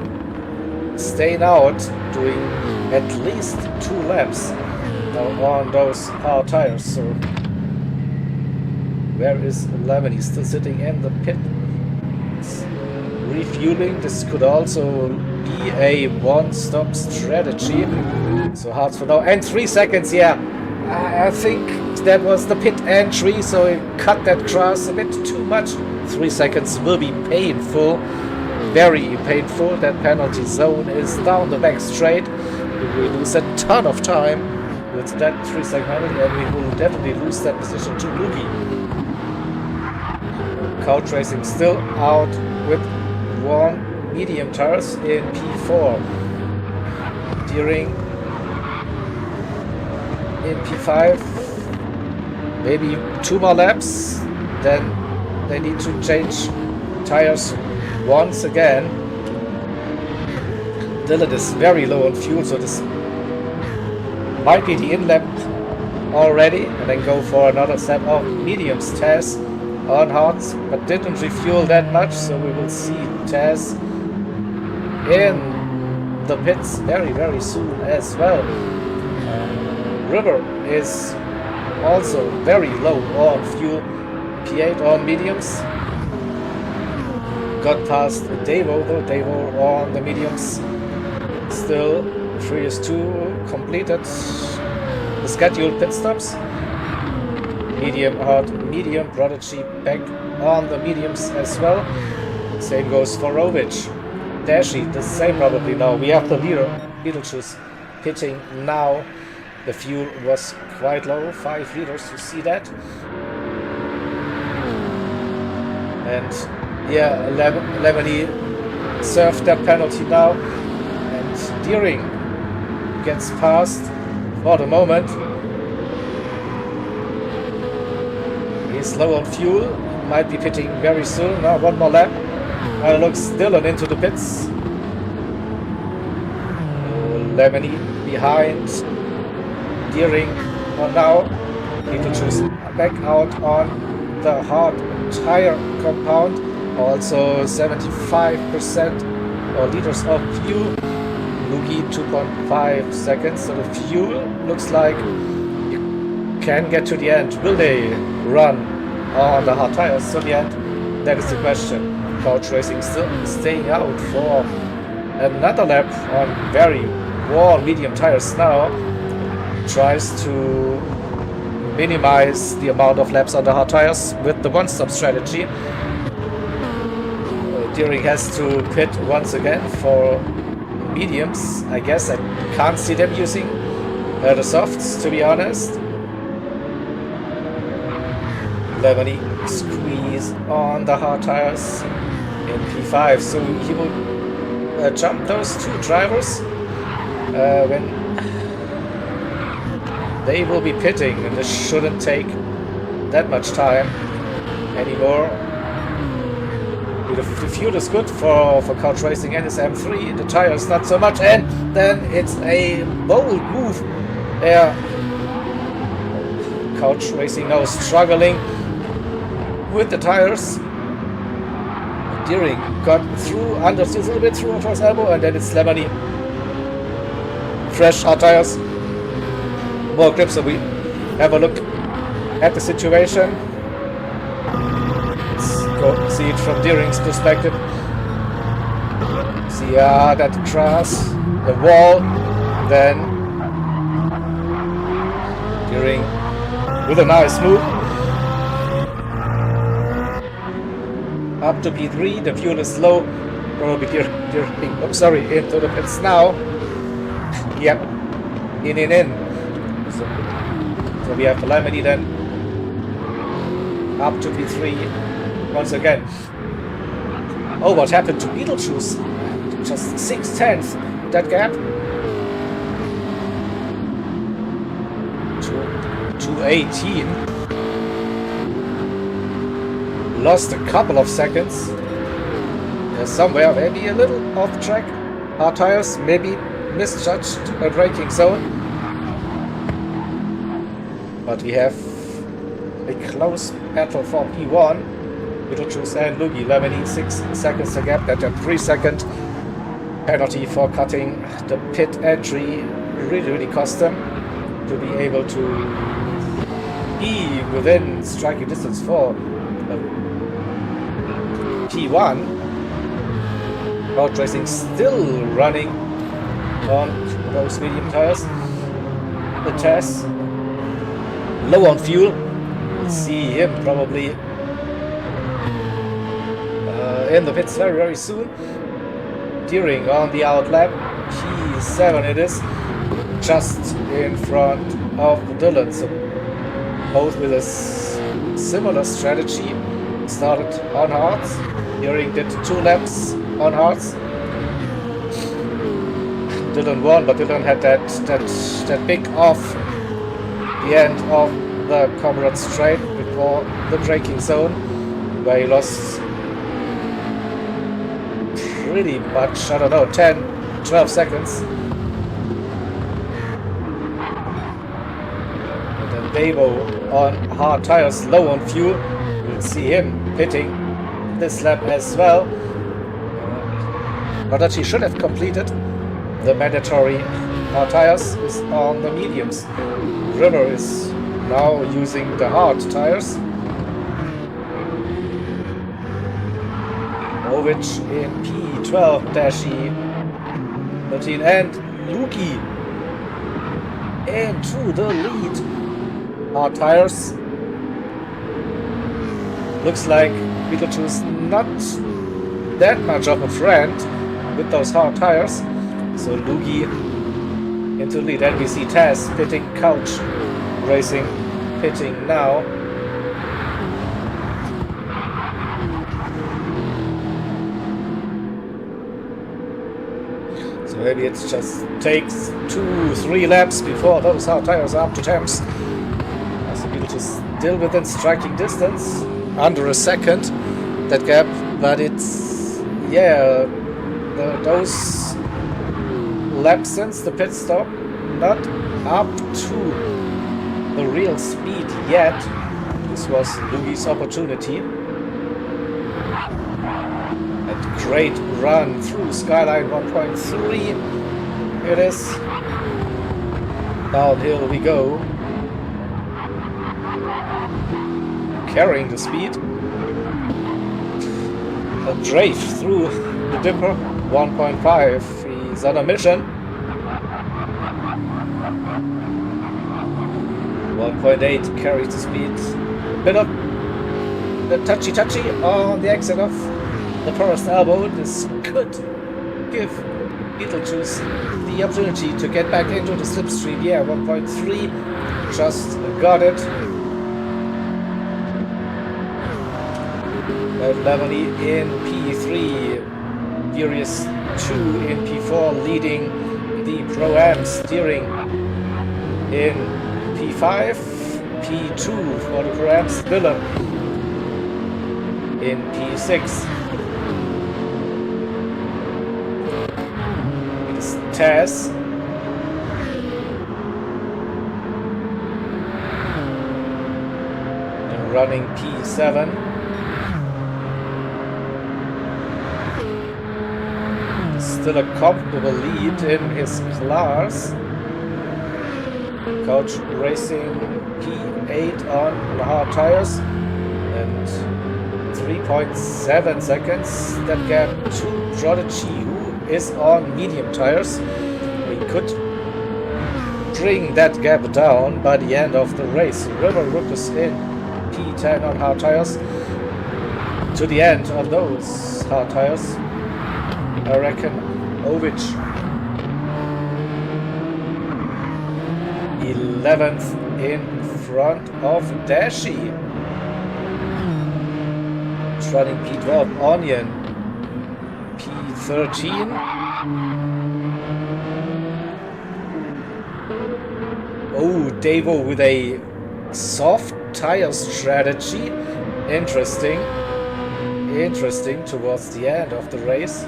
staying out, doing at least 2 laps on those hard tires. So where is Lemony? Still sitting in the pit. It's refueling. This could also be a one-stop strategy. So hard for now. And 3 seconds, yeah. I think that was the pit entry, so it cut that grass a bit too much. 3 seconds will be painful. Very painful. That penalty zone is down the back straight. We will lose a ton of time with that 3 second penalty, and we will definitely lose that position to Lugi. Couch Racing still out with 1 medium tires in P4. During in P5, maybe 2 more laps, then they need to change tires once again. Dylan is very low on fuel, so this might be the in-lap already, and then go for another set of mediums. Taz on hards, but didn't refuel that much, so we will see Taz in the pits very, very soon as well. River is also very low on fuel, P8 on mediums. Got past Devo though, Devo on the mediums. Still, Furious 2 completed the scheduled pit stops. Medium, hard, medium, Prodigy back on the mediums as well. Same goes for Rovich. Dashi, the same probably now. We have the leader, Beetlejuice, pitting now. The fuel was quite low, 5 liters, you see that. And yeah, Lemony served that penalty now. And Deering gets past for the moment. He's low on fuel, might be pitting very soon. Now 1 more lap. And looks Dylan into the pits. Lemony behind. Deering on now. Beetlejuice back out on the hard tire compound. Also 75% or liters of fuel. Lugi 2.5 seconds. So the fuel looks like you can get to the end. Will they run on the hard tires to the end? That is the question. Couch Racing still staying out for another lap on very warm medium tires now. Tries to minimize the amount of laps on the hard tires with the one-stop strategy. Deering has to pit once again for mediums. I guess I can't see them using the softs, to be honest. Lemony squeeze on the hard tires in P5, so he will jump those two drivers when they will be pitting, and this shouldn't take that much time anymore. The fuel is good for Couch Racing and his M3, the tires not so much, and then it's a bold move there. Couch Racing now struggling with the tires. Deering got through, understeers a little bit through onto his elbow, and then it's Lemony. Fresh hard tires, more grip, so we have a look at the situation. Go see it from Deering's perspective. See that grass, the wall, then Deering with a nice move. Up to P3, the fuel is low. Probably Deering, into the pits now. Yep, in. So we have Lemony then. Up to P3. Once again. Oh, what happened to Beetlejuice? Just 6/10 that gap. 218. Lost a couple of seconds. Somewhere, maybe a little off track. Hard tires, maybe misjudged a braking zone. But we have a close battle for P1. Beetlejuice and Lugi. Lemony 6 seconds a gap. That a 3-second penalty for cutting the pit entry really cost them to be able to be within striking distance for P1. Couch Racing still running on those medium tires. The TEC low on fuel. We'll see him probably in the pits very soon. Deering on the outlap, P7 it is, just in front of Dylan. So both with a similar strategy. Started on hards. Deering did 2 laps on hards. Dylan won, but Dylan had that big off the end of the Comrade straight before the braking zone, where he lost pretty much, I don't know, 10-12 seconds. And then Davo on hard tires, low on fuel. We'll see him pitting this lap as well. Not that he should have completed the mandatory hard tires, is on the mediums. River is now using the hard tires. Ovich in P12, Dashi 13, and Luki into the lead. Hard tires. Looks like Beetlejuice not that much of a friend with those hard tires. So Lugi into the lead. And we see TEC pitting, Couch Racing pitting now. So maybe it just takes 2-3 laps before those hard tires are up to temps. So Beetlejuice still within striking distance, under a second that gap, but it's, yeah, those laps since the pit stop not up to the real speed yet. This was Lugi's opportunity. Great run through Skyline 1.3. It is. Downhill we go. Carrying the speed. A Drake through the Dipper 1.5. He's on a mission. 1.8 carries the speed. A bit of the touchy on the exit of the forest elbow. This could give Beetlejuice the opportunity to get back into the slipstream. Yeah, 1.3 just got it. Lemony in P3, Furious 2 in P4, leading the Pro-Am, steering in P5, P2 for the Pro-Am's Villain in P6. It is Taz. Running P7. Still a comfortable lead in his class. Coach racing P8 on the hard tires and 3.7 seconds. That gap to Prodigy, who is on medium tires. We could bring that gap down by the end of the race. River Rookus in P10 on hard tires. To the end of those hard tires, I reckon Ovic 11th in front of Dashi. Running P12, Onion P13. Oh, Davo with a soft tire strategy. Interesting towards the end of the race.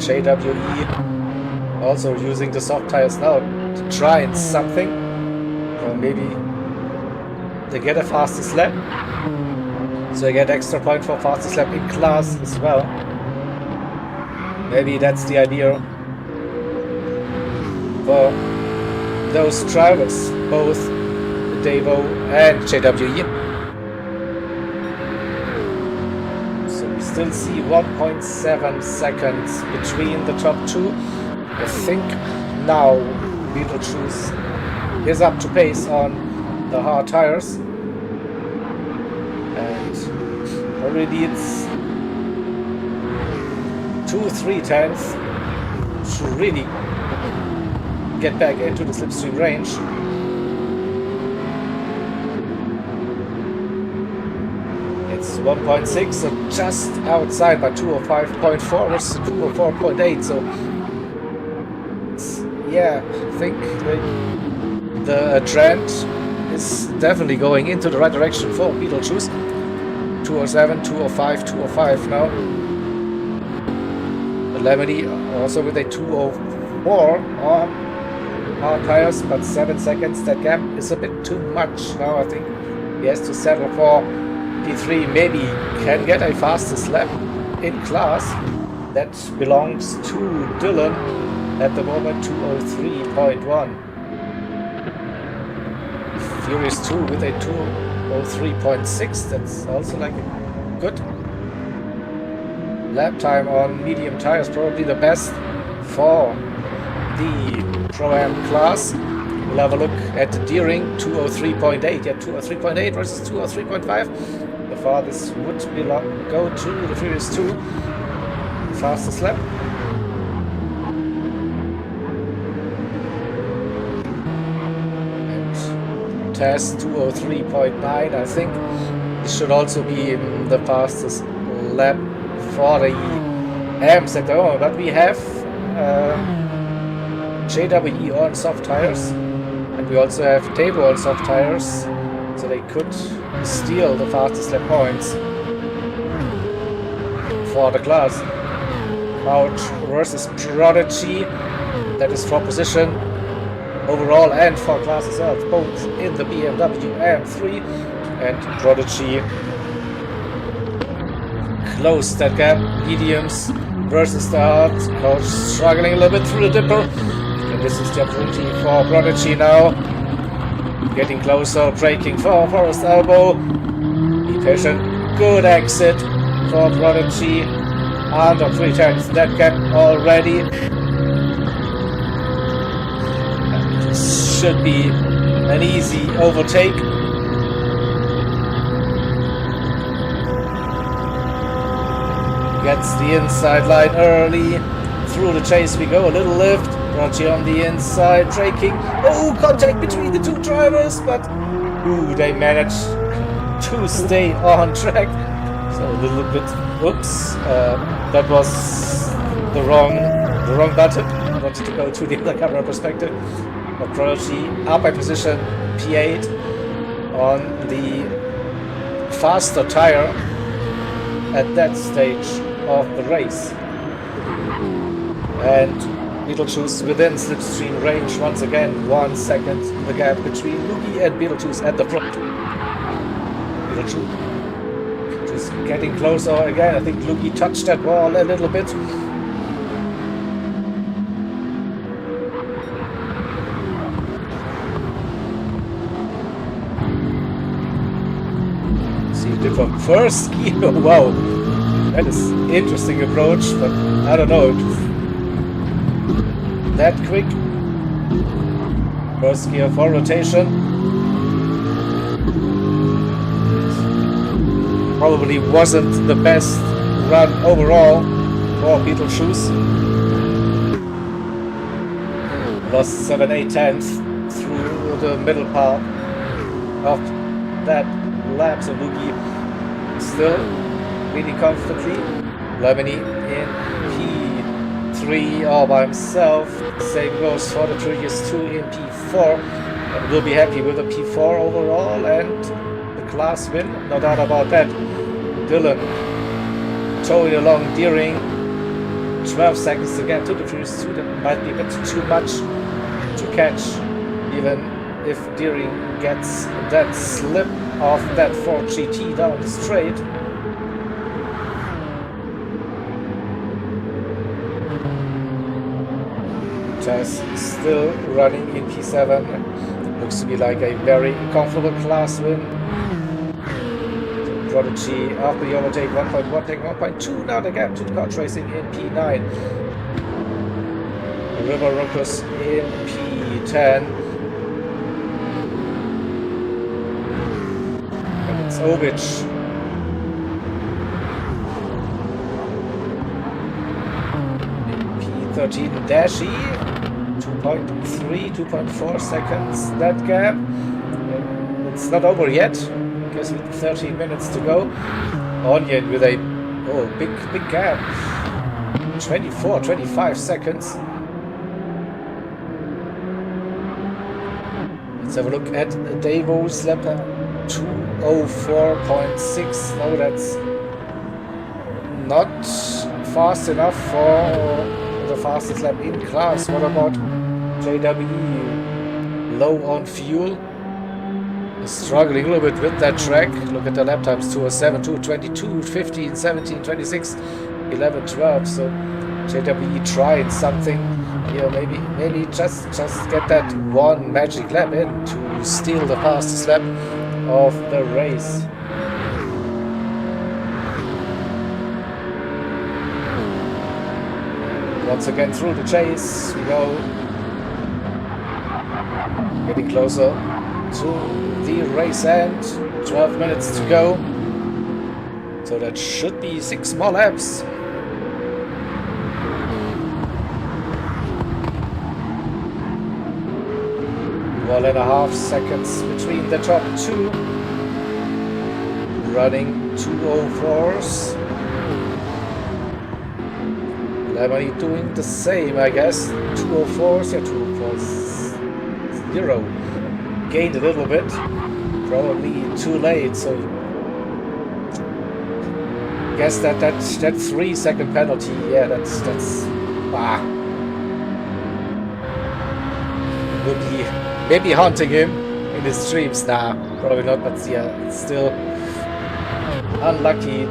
JWE also using the soft tires now to try and something, or maybe they get a fastest lap, so they get extra point for fastest lap in class as well. Maybe that's the idea for those drivers, both Davo and JWE. Still see 1.7 seconds between the top two. I think now Beetlejuice is up to pace on the hard tires and probably needs 2-3 tenths to really get back into the slipstream range. It's 1.6, so just outside by 205.4 versus 204.8. So, yeah, I think the trend is definitely going into the right direction for Beetlejuice. 207, 205, 205 now. Lemony also with a 204 on hard tires, but 7 seconds. That gap is a bit too much now. I think he has to settle for P3, maybe can get a fastest lap in class. That belongs to Dylan at the moment, 203.1. Furious 2 with a 203.6. That's also like a good lap time on medium tires, probably the best for the Pro-Am class. We'll have a look at the Deering, 203.8. Yeah, 203.8 versus 203.5. The farthest would go to the Furious 2. Fastest lap. And Test 203.9. I think this should also be the fastest lap for the AMs at the moment. But we have JWE on soft tires. And we also have Tabo on soft tires, so they could steal the fastest lap points for the class. Couch versus Prodigy, that is for position overall and for class as well, both in the BMW M3, and Prodigy close that gap. Mediums versus the hard. Coach struggling a little bit through the dipper. And this is the opportunity for Prodigy now. Getting closer, braking for Forest Elbow. Be patient. Good exit for Prodigy. Under 3 tenths that gap already. And this should be an easy overtake. Gets the inside line early. Through the chase we go. A little lift. Prodigy on the inside, braking. Oh, contact between the two drivers, but they managed to stay on track. So a little bit. Oops, that was the wrong button. I wanted to go to the other camera perspective. But Prodigy up by position P8 on the faster tire at that stage of the race. And Beetlejuice within slipstream range once again. 1 second the gap between Luki and Beetlejuice at the front. Beetlejuice just getting closer again. I think Luki touched that wall a little bit. See different first gear. Wow, that is interesting approach, but I don't know. That quick. First gear for rotation. Probably wasn't the best run overall for Beetlejuice. Lost 7/8 tenths through the middle part of that lap. So Luki still really comfortably. Lemony in P3 all by himself. Same goes for the previous two in P4. And we'll be happy with the P4 overall and the class win, no doubt about that. Dylan towing along Deering. 12 seconds to get to the previous two. That might be a bit too much to catch, even if Deering gets that slip of that Ford GT down the straight. Chaz still running in P7. Looks to be like a very comfortable class win. Prodigy after the overtake 1.1, take 1.2. Now the gap to the kart racing in P9. River Ruckus in P10. And it's Ovic. P13 Dashi. 2.3, 2.4 seconds that gap. It's not over yet. I guess with 13 minutes to go. Onion with a big gap. 24, 25 seconds. Let's have a look at Davo's lap 2:04.6. No, that's not fast enough for the fastest lap in class. What about JWE? Low on fuel. Struggling a little bit with that track. Look at the lap times: 2:07, 2:22, 15, 17, 26, 11, 12. So JWE tried something here. Maybe just get that one magic lap in to steal the fastest lap of the race. Once again through the chase we go. Getting closer to the race end. 12 minutes to go. So that should be 6 more laps. One and a half seconds between the top two. Running 2:04s. Lemony doing the same, I guess. 2:04s, yeah, 2:04.0. Gained a little bit, probably too late. So I guess that 3-second penalty, yeah, that's will be maybe haunting him in his streams. Nah, probably not, but yeah, it's still unlucky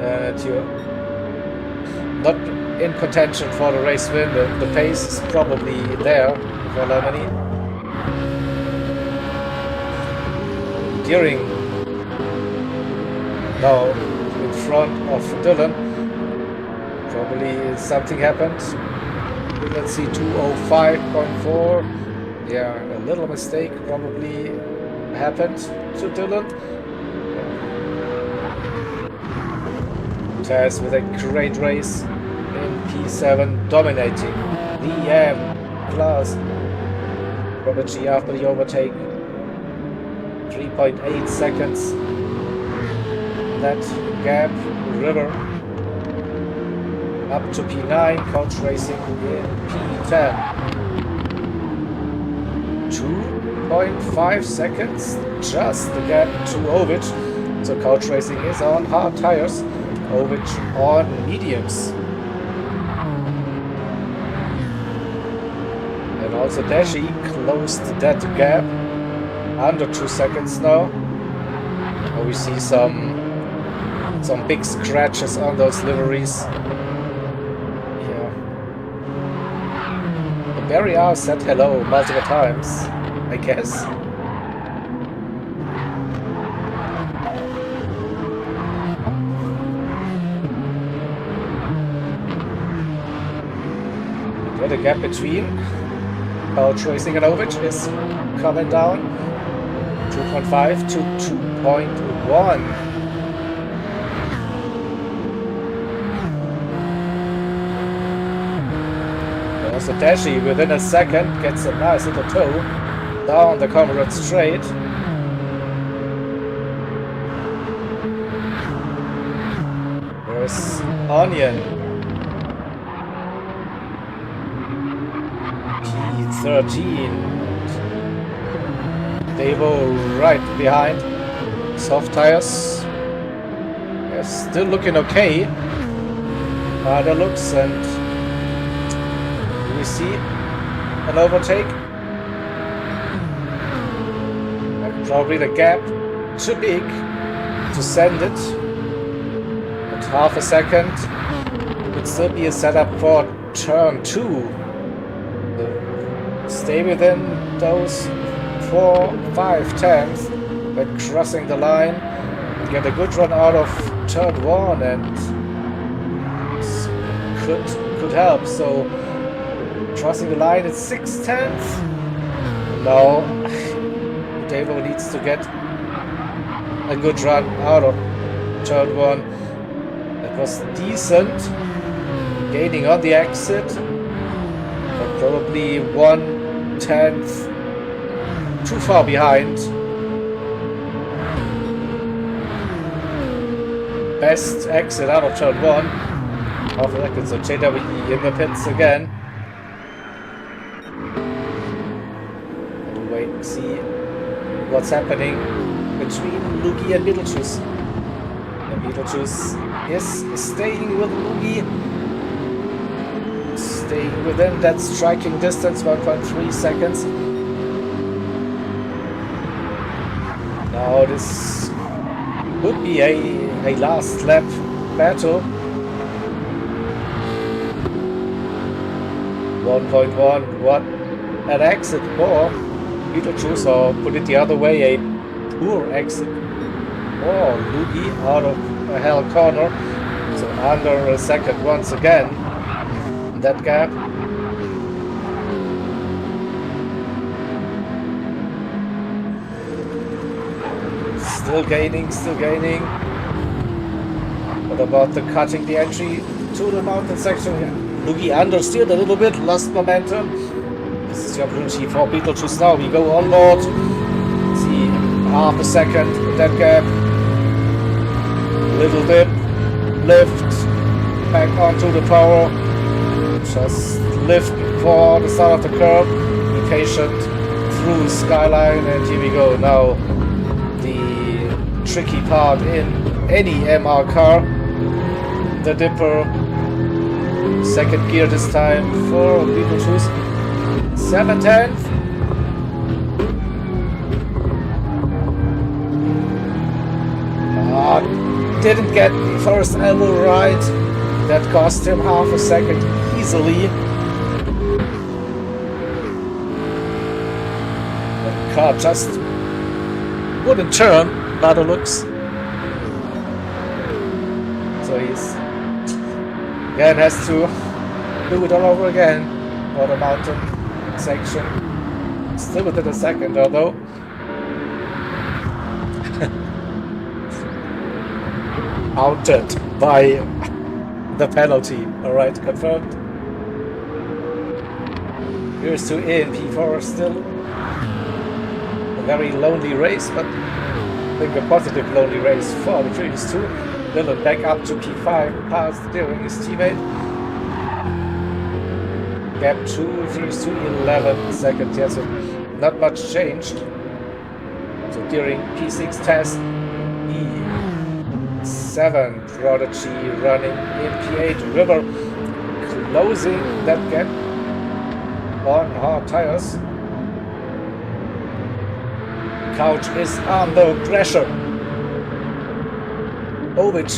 and you're not in contention for the race win. The pace is probably there for Lemony. During now in front of Dylan. Probably something happened. Let's see, 205.4. Yeah, a little mistake probably happened to Dylan. Taz with a great race in P7, dominating the M class. Robert G after the overtake. 3.8 seconds. That gap, River. Up to P9, Couch Racing in P10. 2.5 seconds, just the gap to Ovid. So Couch Racing is on hard tires, Ovid on mediums. And also Dashi closed that gap, under 2 seconds now. We see some big scratches on those liveries. Barry R said hello multiple times, I guess. Yeah, the gap between Couch Racing and Ovid is coming down. 2.5 to 2.1. So Dashi within a second gets a nice little toe down the Comrade straight. There's Onion. P13. Devo right behind. Soft tires. They're still looking okay. The looks, and we see an overtake. And probably the gap too big to send it. At half a second would still be a setup for turn 2. Stay within those 4-5 tenths, but crossing the line, get a good run out of turn 1 and could help. So crossing the line at 6 tenths. Now Devo needs to get a good run out of turn 1. That was decent, gaining on the exit, but probably 1/10 too far behind. Best exit out of turn 1. Half a second, so JWE in the pits again. And wait and see what's happening between Lugi and Beetlejuice. And Beetlejuice is staying with Lugi. Staying within that striking distance, 1.3 seconds. Now this would be a last lap battle. 1.1, what an exit for Beetlejuice, or put it the other way, a poor exit for Lugi out of a hell corner. So under a second once again, that gap. Still gaining. What about the cutting the entry to the mountain section here? Lugi understeered a little bit, lost momentum. This is the opportunity for Beetlejuice now. We go on board. See, half a second, that gap. Little dip, lift, back onto the power. Just lift for the start of the curve. Be patient through skyline, and here we go. Now the tricky part in any MR car, the dipper. Second gear this time for Beetlejuice. 7/10. Didn't get first elbow right. That cost him half a second easily. The car just wouldn't turn, by the looks. So he's again has to do it all over again for the mountain section. Still within a second, although. Outed by the penalty. Alright, confirmed. Here's to A and P4, still a very lonely race, but I think a positive lonely race for the previous two. Dylan back up to P5, past during his teammate. Gap 2, freeze to 11 seconds. Yeah, so not much changed. So during P6 test, P7 Prodigy running in P8 River, closing that gap on hard tires. Couch is under pressure. Ovic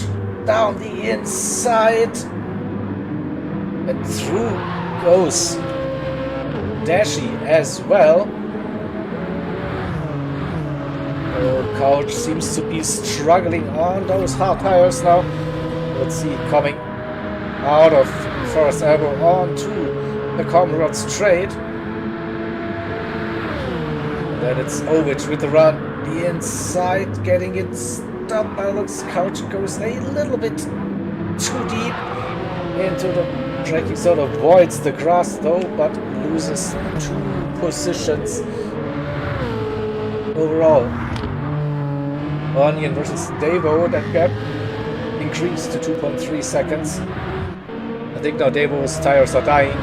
down the inside, and through goes Dashi as well. Oh, Couch seems to be struggling on those hard tires now. Let's see, coming out of first elbow onto the Comrade straight. Then it's Ovic with the run, the inside, getting it stopped by looks. Couch goes a little bit too deep into the track. He sort of avoids the grass though, but loses 2 positions overall. Onion versus Devo, that gap increased to 2.3 seconds. I think now Devo's tires are dying.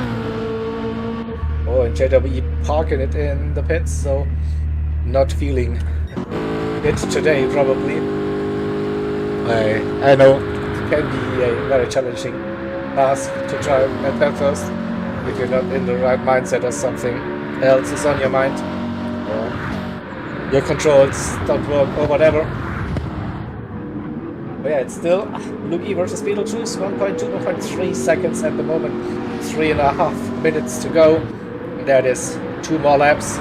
Oh, and JWE parking it in the pits, so not feeling it today probably. I know it can be a very challenging task to drive at that first if you're not in the right mindset or something else is on your mind, or your controls don't work or whatever. But yeah, it's still Luki versus Beetlejuice, 1.2, 1.3 seconds at the moment, 3.5 minutes to go. And there it is, 2 more laps.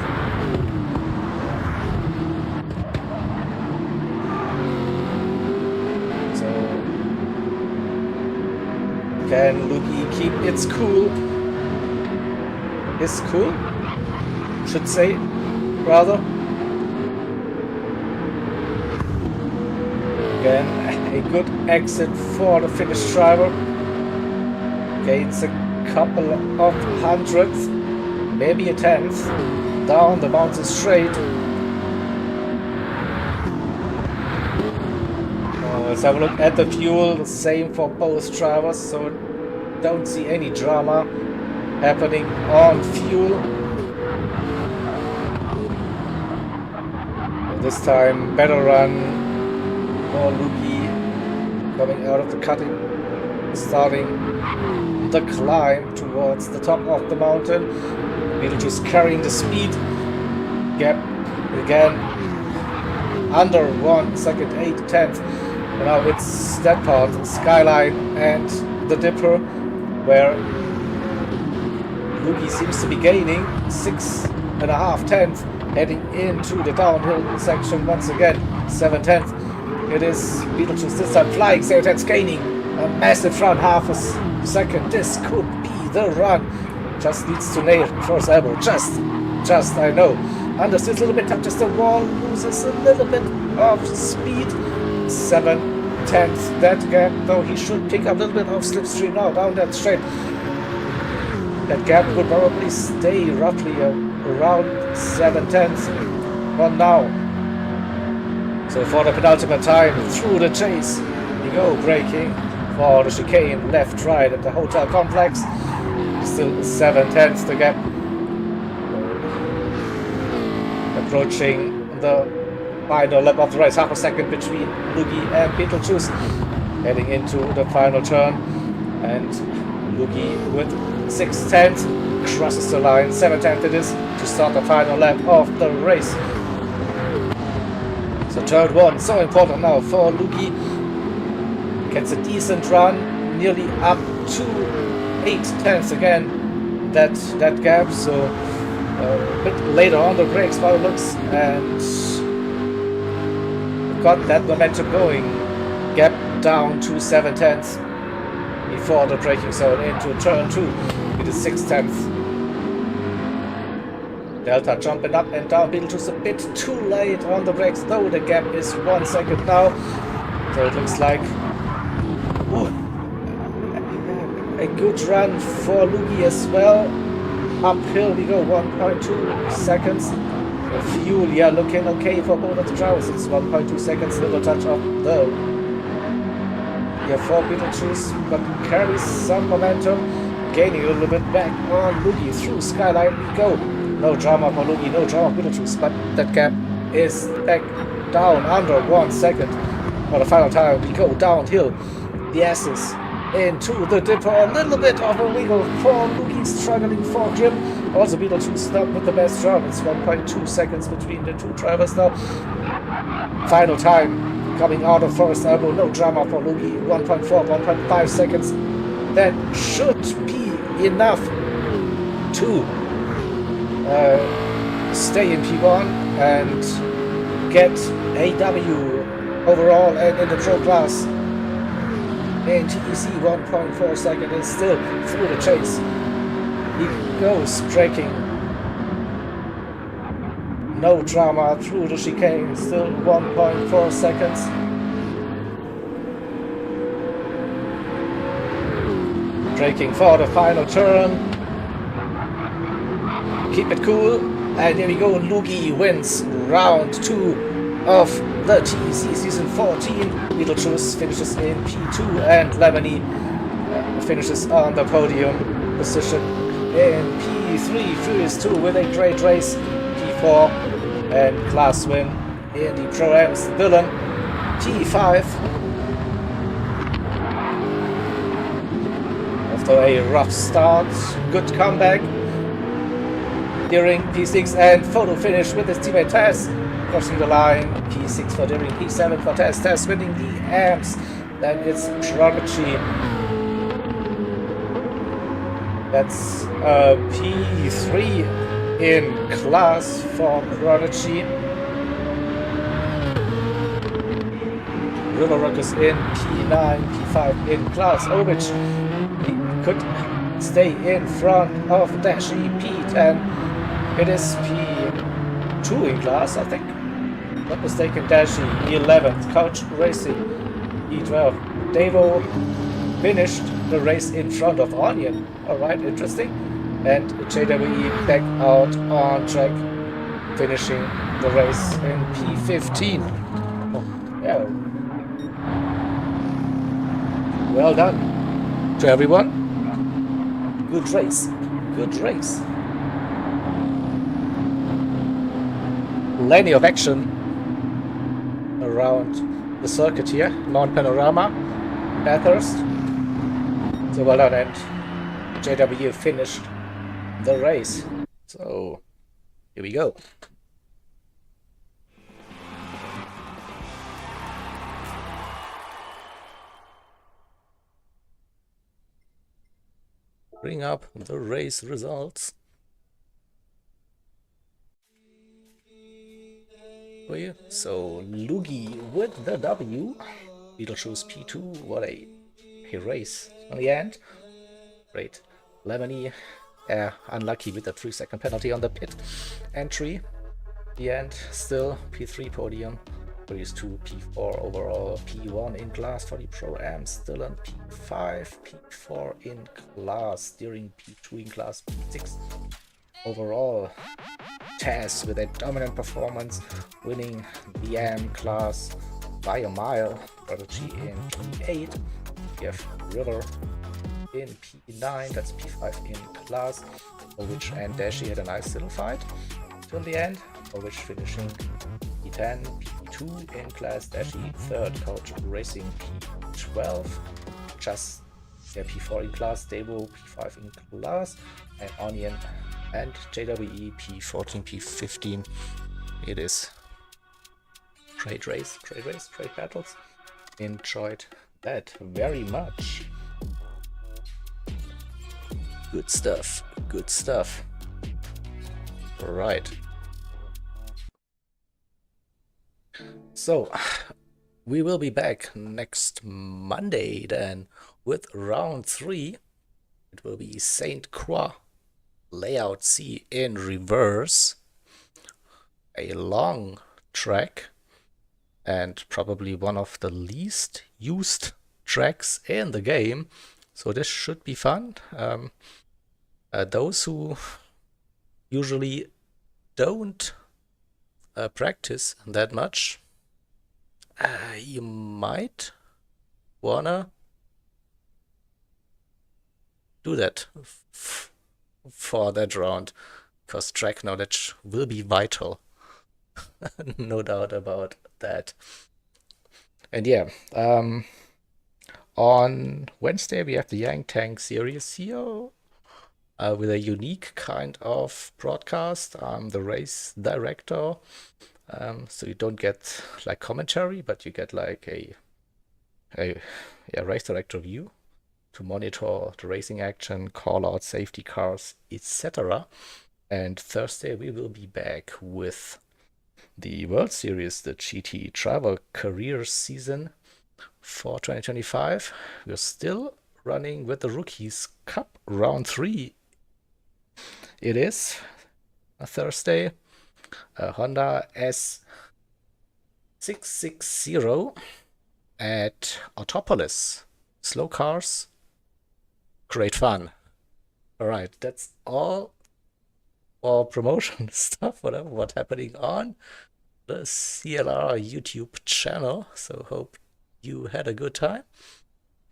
So can Luki keep its cool? His cool, should say, rather. Again, a good exit for the Finnish driver. Gains a couple of hundredths, maybe a tenth, down the mountain straight. Let's have a look at the fuel, the same for both drivers, so don't see any drama happening on fuel. This time, better run for Luki, coming out of the cutting, starting the climb towards the top of the mountain. Beetlejuice carrying the speed. Gap again under 1 second, 8/10. And now it's that part, Skyline and the Dipper, where Luki seems to be gaining 6.5 tenths, heading into the downhill section once again, 7/10. It is Beetlejuice this time flying, 7/10, gaining a massive front, half a second. This could be the run. Just needs to nail first elbow. Just, I know. Understeers a little bit, touches the wall, loses a little bit of speed. 7/10 that gap, though he should pick up a little bit of slipstream now down that straight. That gap would probably stay roughly around 7/10 for now. So for the penultimate time through the chase, we go braking for the chicane left right at the hotel complex. Still 7/10 the gap. Approaching the final lap of the race, half a second between Luki and Beetlejuice. Heading into the final turn, and Luki with 6/10 crosses the line. 7/10 it is to start the final lap of the race. So turn 1, so important now for Luki. gets a decent run, nearly up to 8/10 again, that gap, so a bit later on the brakes by the looks, and got that momentum going. Gap down to 7/10 before the braking zone into turn 2 with a 6/10. Delta jumping up and down. Beetlejuice a bit too late on the brakes, though the gap is 1 second now. So it looks like a good run for Lugi as well. Uphill we go, 1.2 seconds. Fuel, yeah, looking okay for both of the drivers. It's 1.2 seconds, little touch off though. Yeah, for Beetlejuice, but carries some momentum, gaining a little bit back on Lugi. Through Skyline we go. No drama for Lugi, no drama for Beetlejuice, but that gap is back down under 1 second. For the final time we go downhill. The S's into the dipper, a little bit of a wiggle for Lugi, struggling for grip. Also Beetlejuice not with the best job. It's 1.2 seconds between the two drivers now. Final time coming out of Forest Elbow, no drama for Lugi, 1.4, 1.5 seconds. That should be enough to stay in P1 and get a W overall and in the pro class. And TEC 1.4 seconds is still through the chase. He goes braking. No drama through the chicane, still 1.4 seconds. Braking for the final turn. Keep it cool. And here we go, Lugi wins round 2 of the TEC Season 14. Beetlejuice finishes in P2 and Lemony finishes on the podium position in P3. Furious 2 with a great race. P4 and class win in the Pro-Ams. Dylan P5. After a rough start, good comeback during P6 and photo finish with his teammate Tess. Crossing the line, P6 for Deering, P7 for Tess. Tess winning the AMS. Then it's Prodigy. That's P3 in class for Prodigy. River Rockers in P9, P5 in class. Ovich could stay in front of Dashi. P10. It is P2 in class, I think. Not mistaken, Dashi, 11th, Couch Racing, E12. Devo finished the race in front of Onion. Alright, interesting. And JWE back out on track, finishing the race in P15. Oh, yeah. Well done to everyone. Good race. Good race. Plenty of action around the circuit here. Mount Panorama, Bathurst. So well done, and JW finished the race. So here we go. Bring up the race results for you. So Lugi with the W. Beetlejuice P2. What a race on the end. Great. Lemony unlucky with the 3-second penalty on the pit entry. The end still P3 podium. Furious 2, P4 overall, P1 in class for the Pro-Am, still on P5, P4 in class, during P2 in class, P6 overall. Taz with a dominant performance, winning the AM class by a mile. Prodigy in P8. We have River in P9, that's P5 in class, Ovich and Dashi had a nice little fight till the end. Ovich finishing P10, P2 in class, Dashi third, Couch Racing P12, just P4 in class, Devo P5 in class, and Onion and JWE P14, P15. It is great race, great battles. Enjoyed that very much. Good stuff. Good stuff. Right. So, we will be back next Monday then with round 3. It will be Saint Croix Layout C in reverse. A long track and probably one of the least used tracks in the game. So this should be fun. Those who usually don't practice that much, you might wanna do that for that round, because track knowledge will be vital. No doubt about that. And yeah, on Wednesday we have the Yang Tang series here with a unique kind of broadcast. I'm the race director, so you don't get like commentary, but you get like a race director view to monitor the racing action, call out safety cars, etc. And Thursday we will be back with the World Series, the GT Driver Career Season for 2025. We're still running with the Rookies Cup Round 3. It is a Thursday. A Honda S660 at Autopolis. Slow cars, great fun. All right, that's all for promotion stuff, whatever, what's happening on the CLR YouTube channel. So hope you had a good time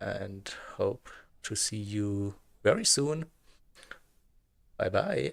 and hope to see you very soon. Bye bye.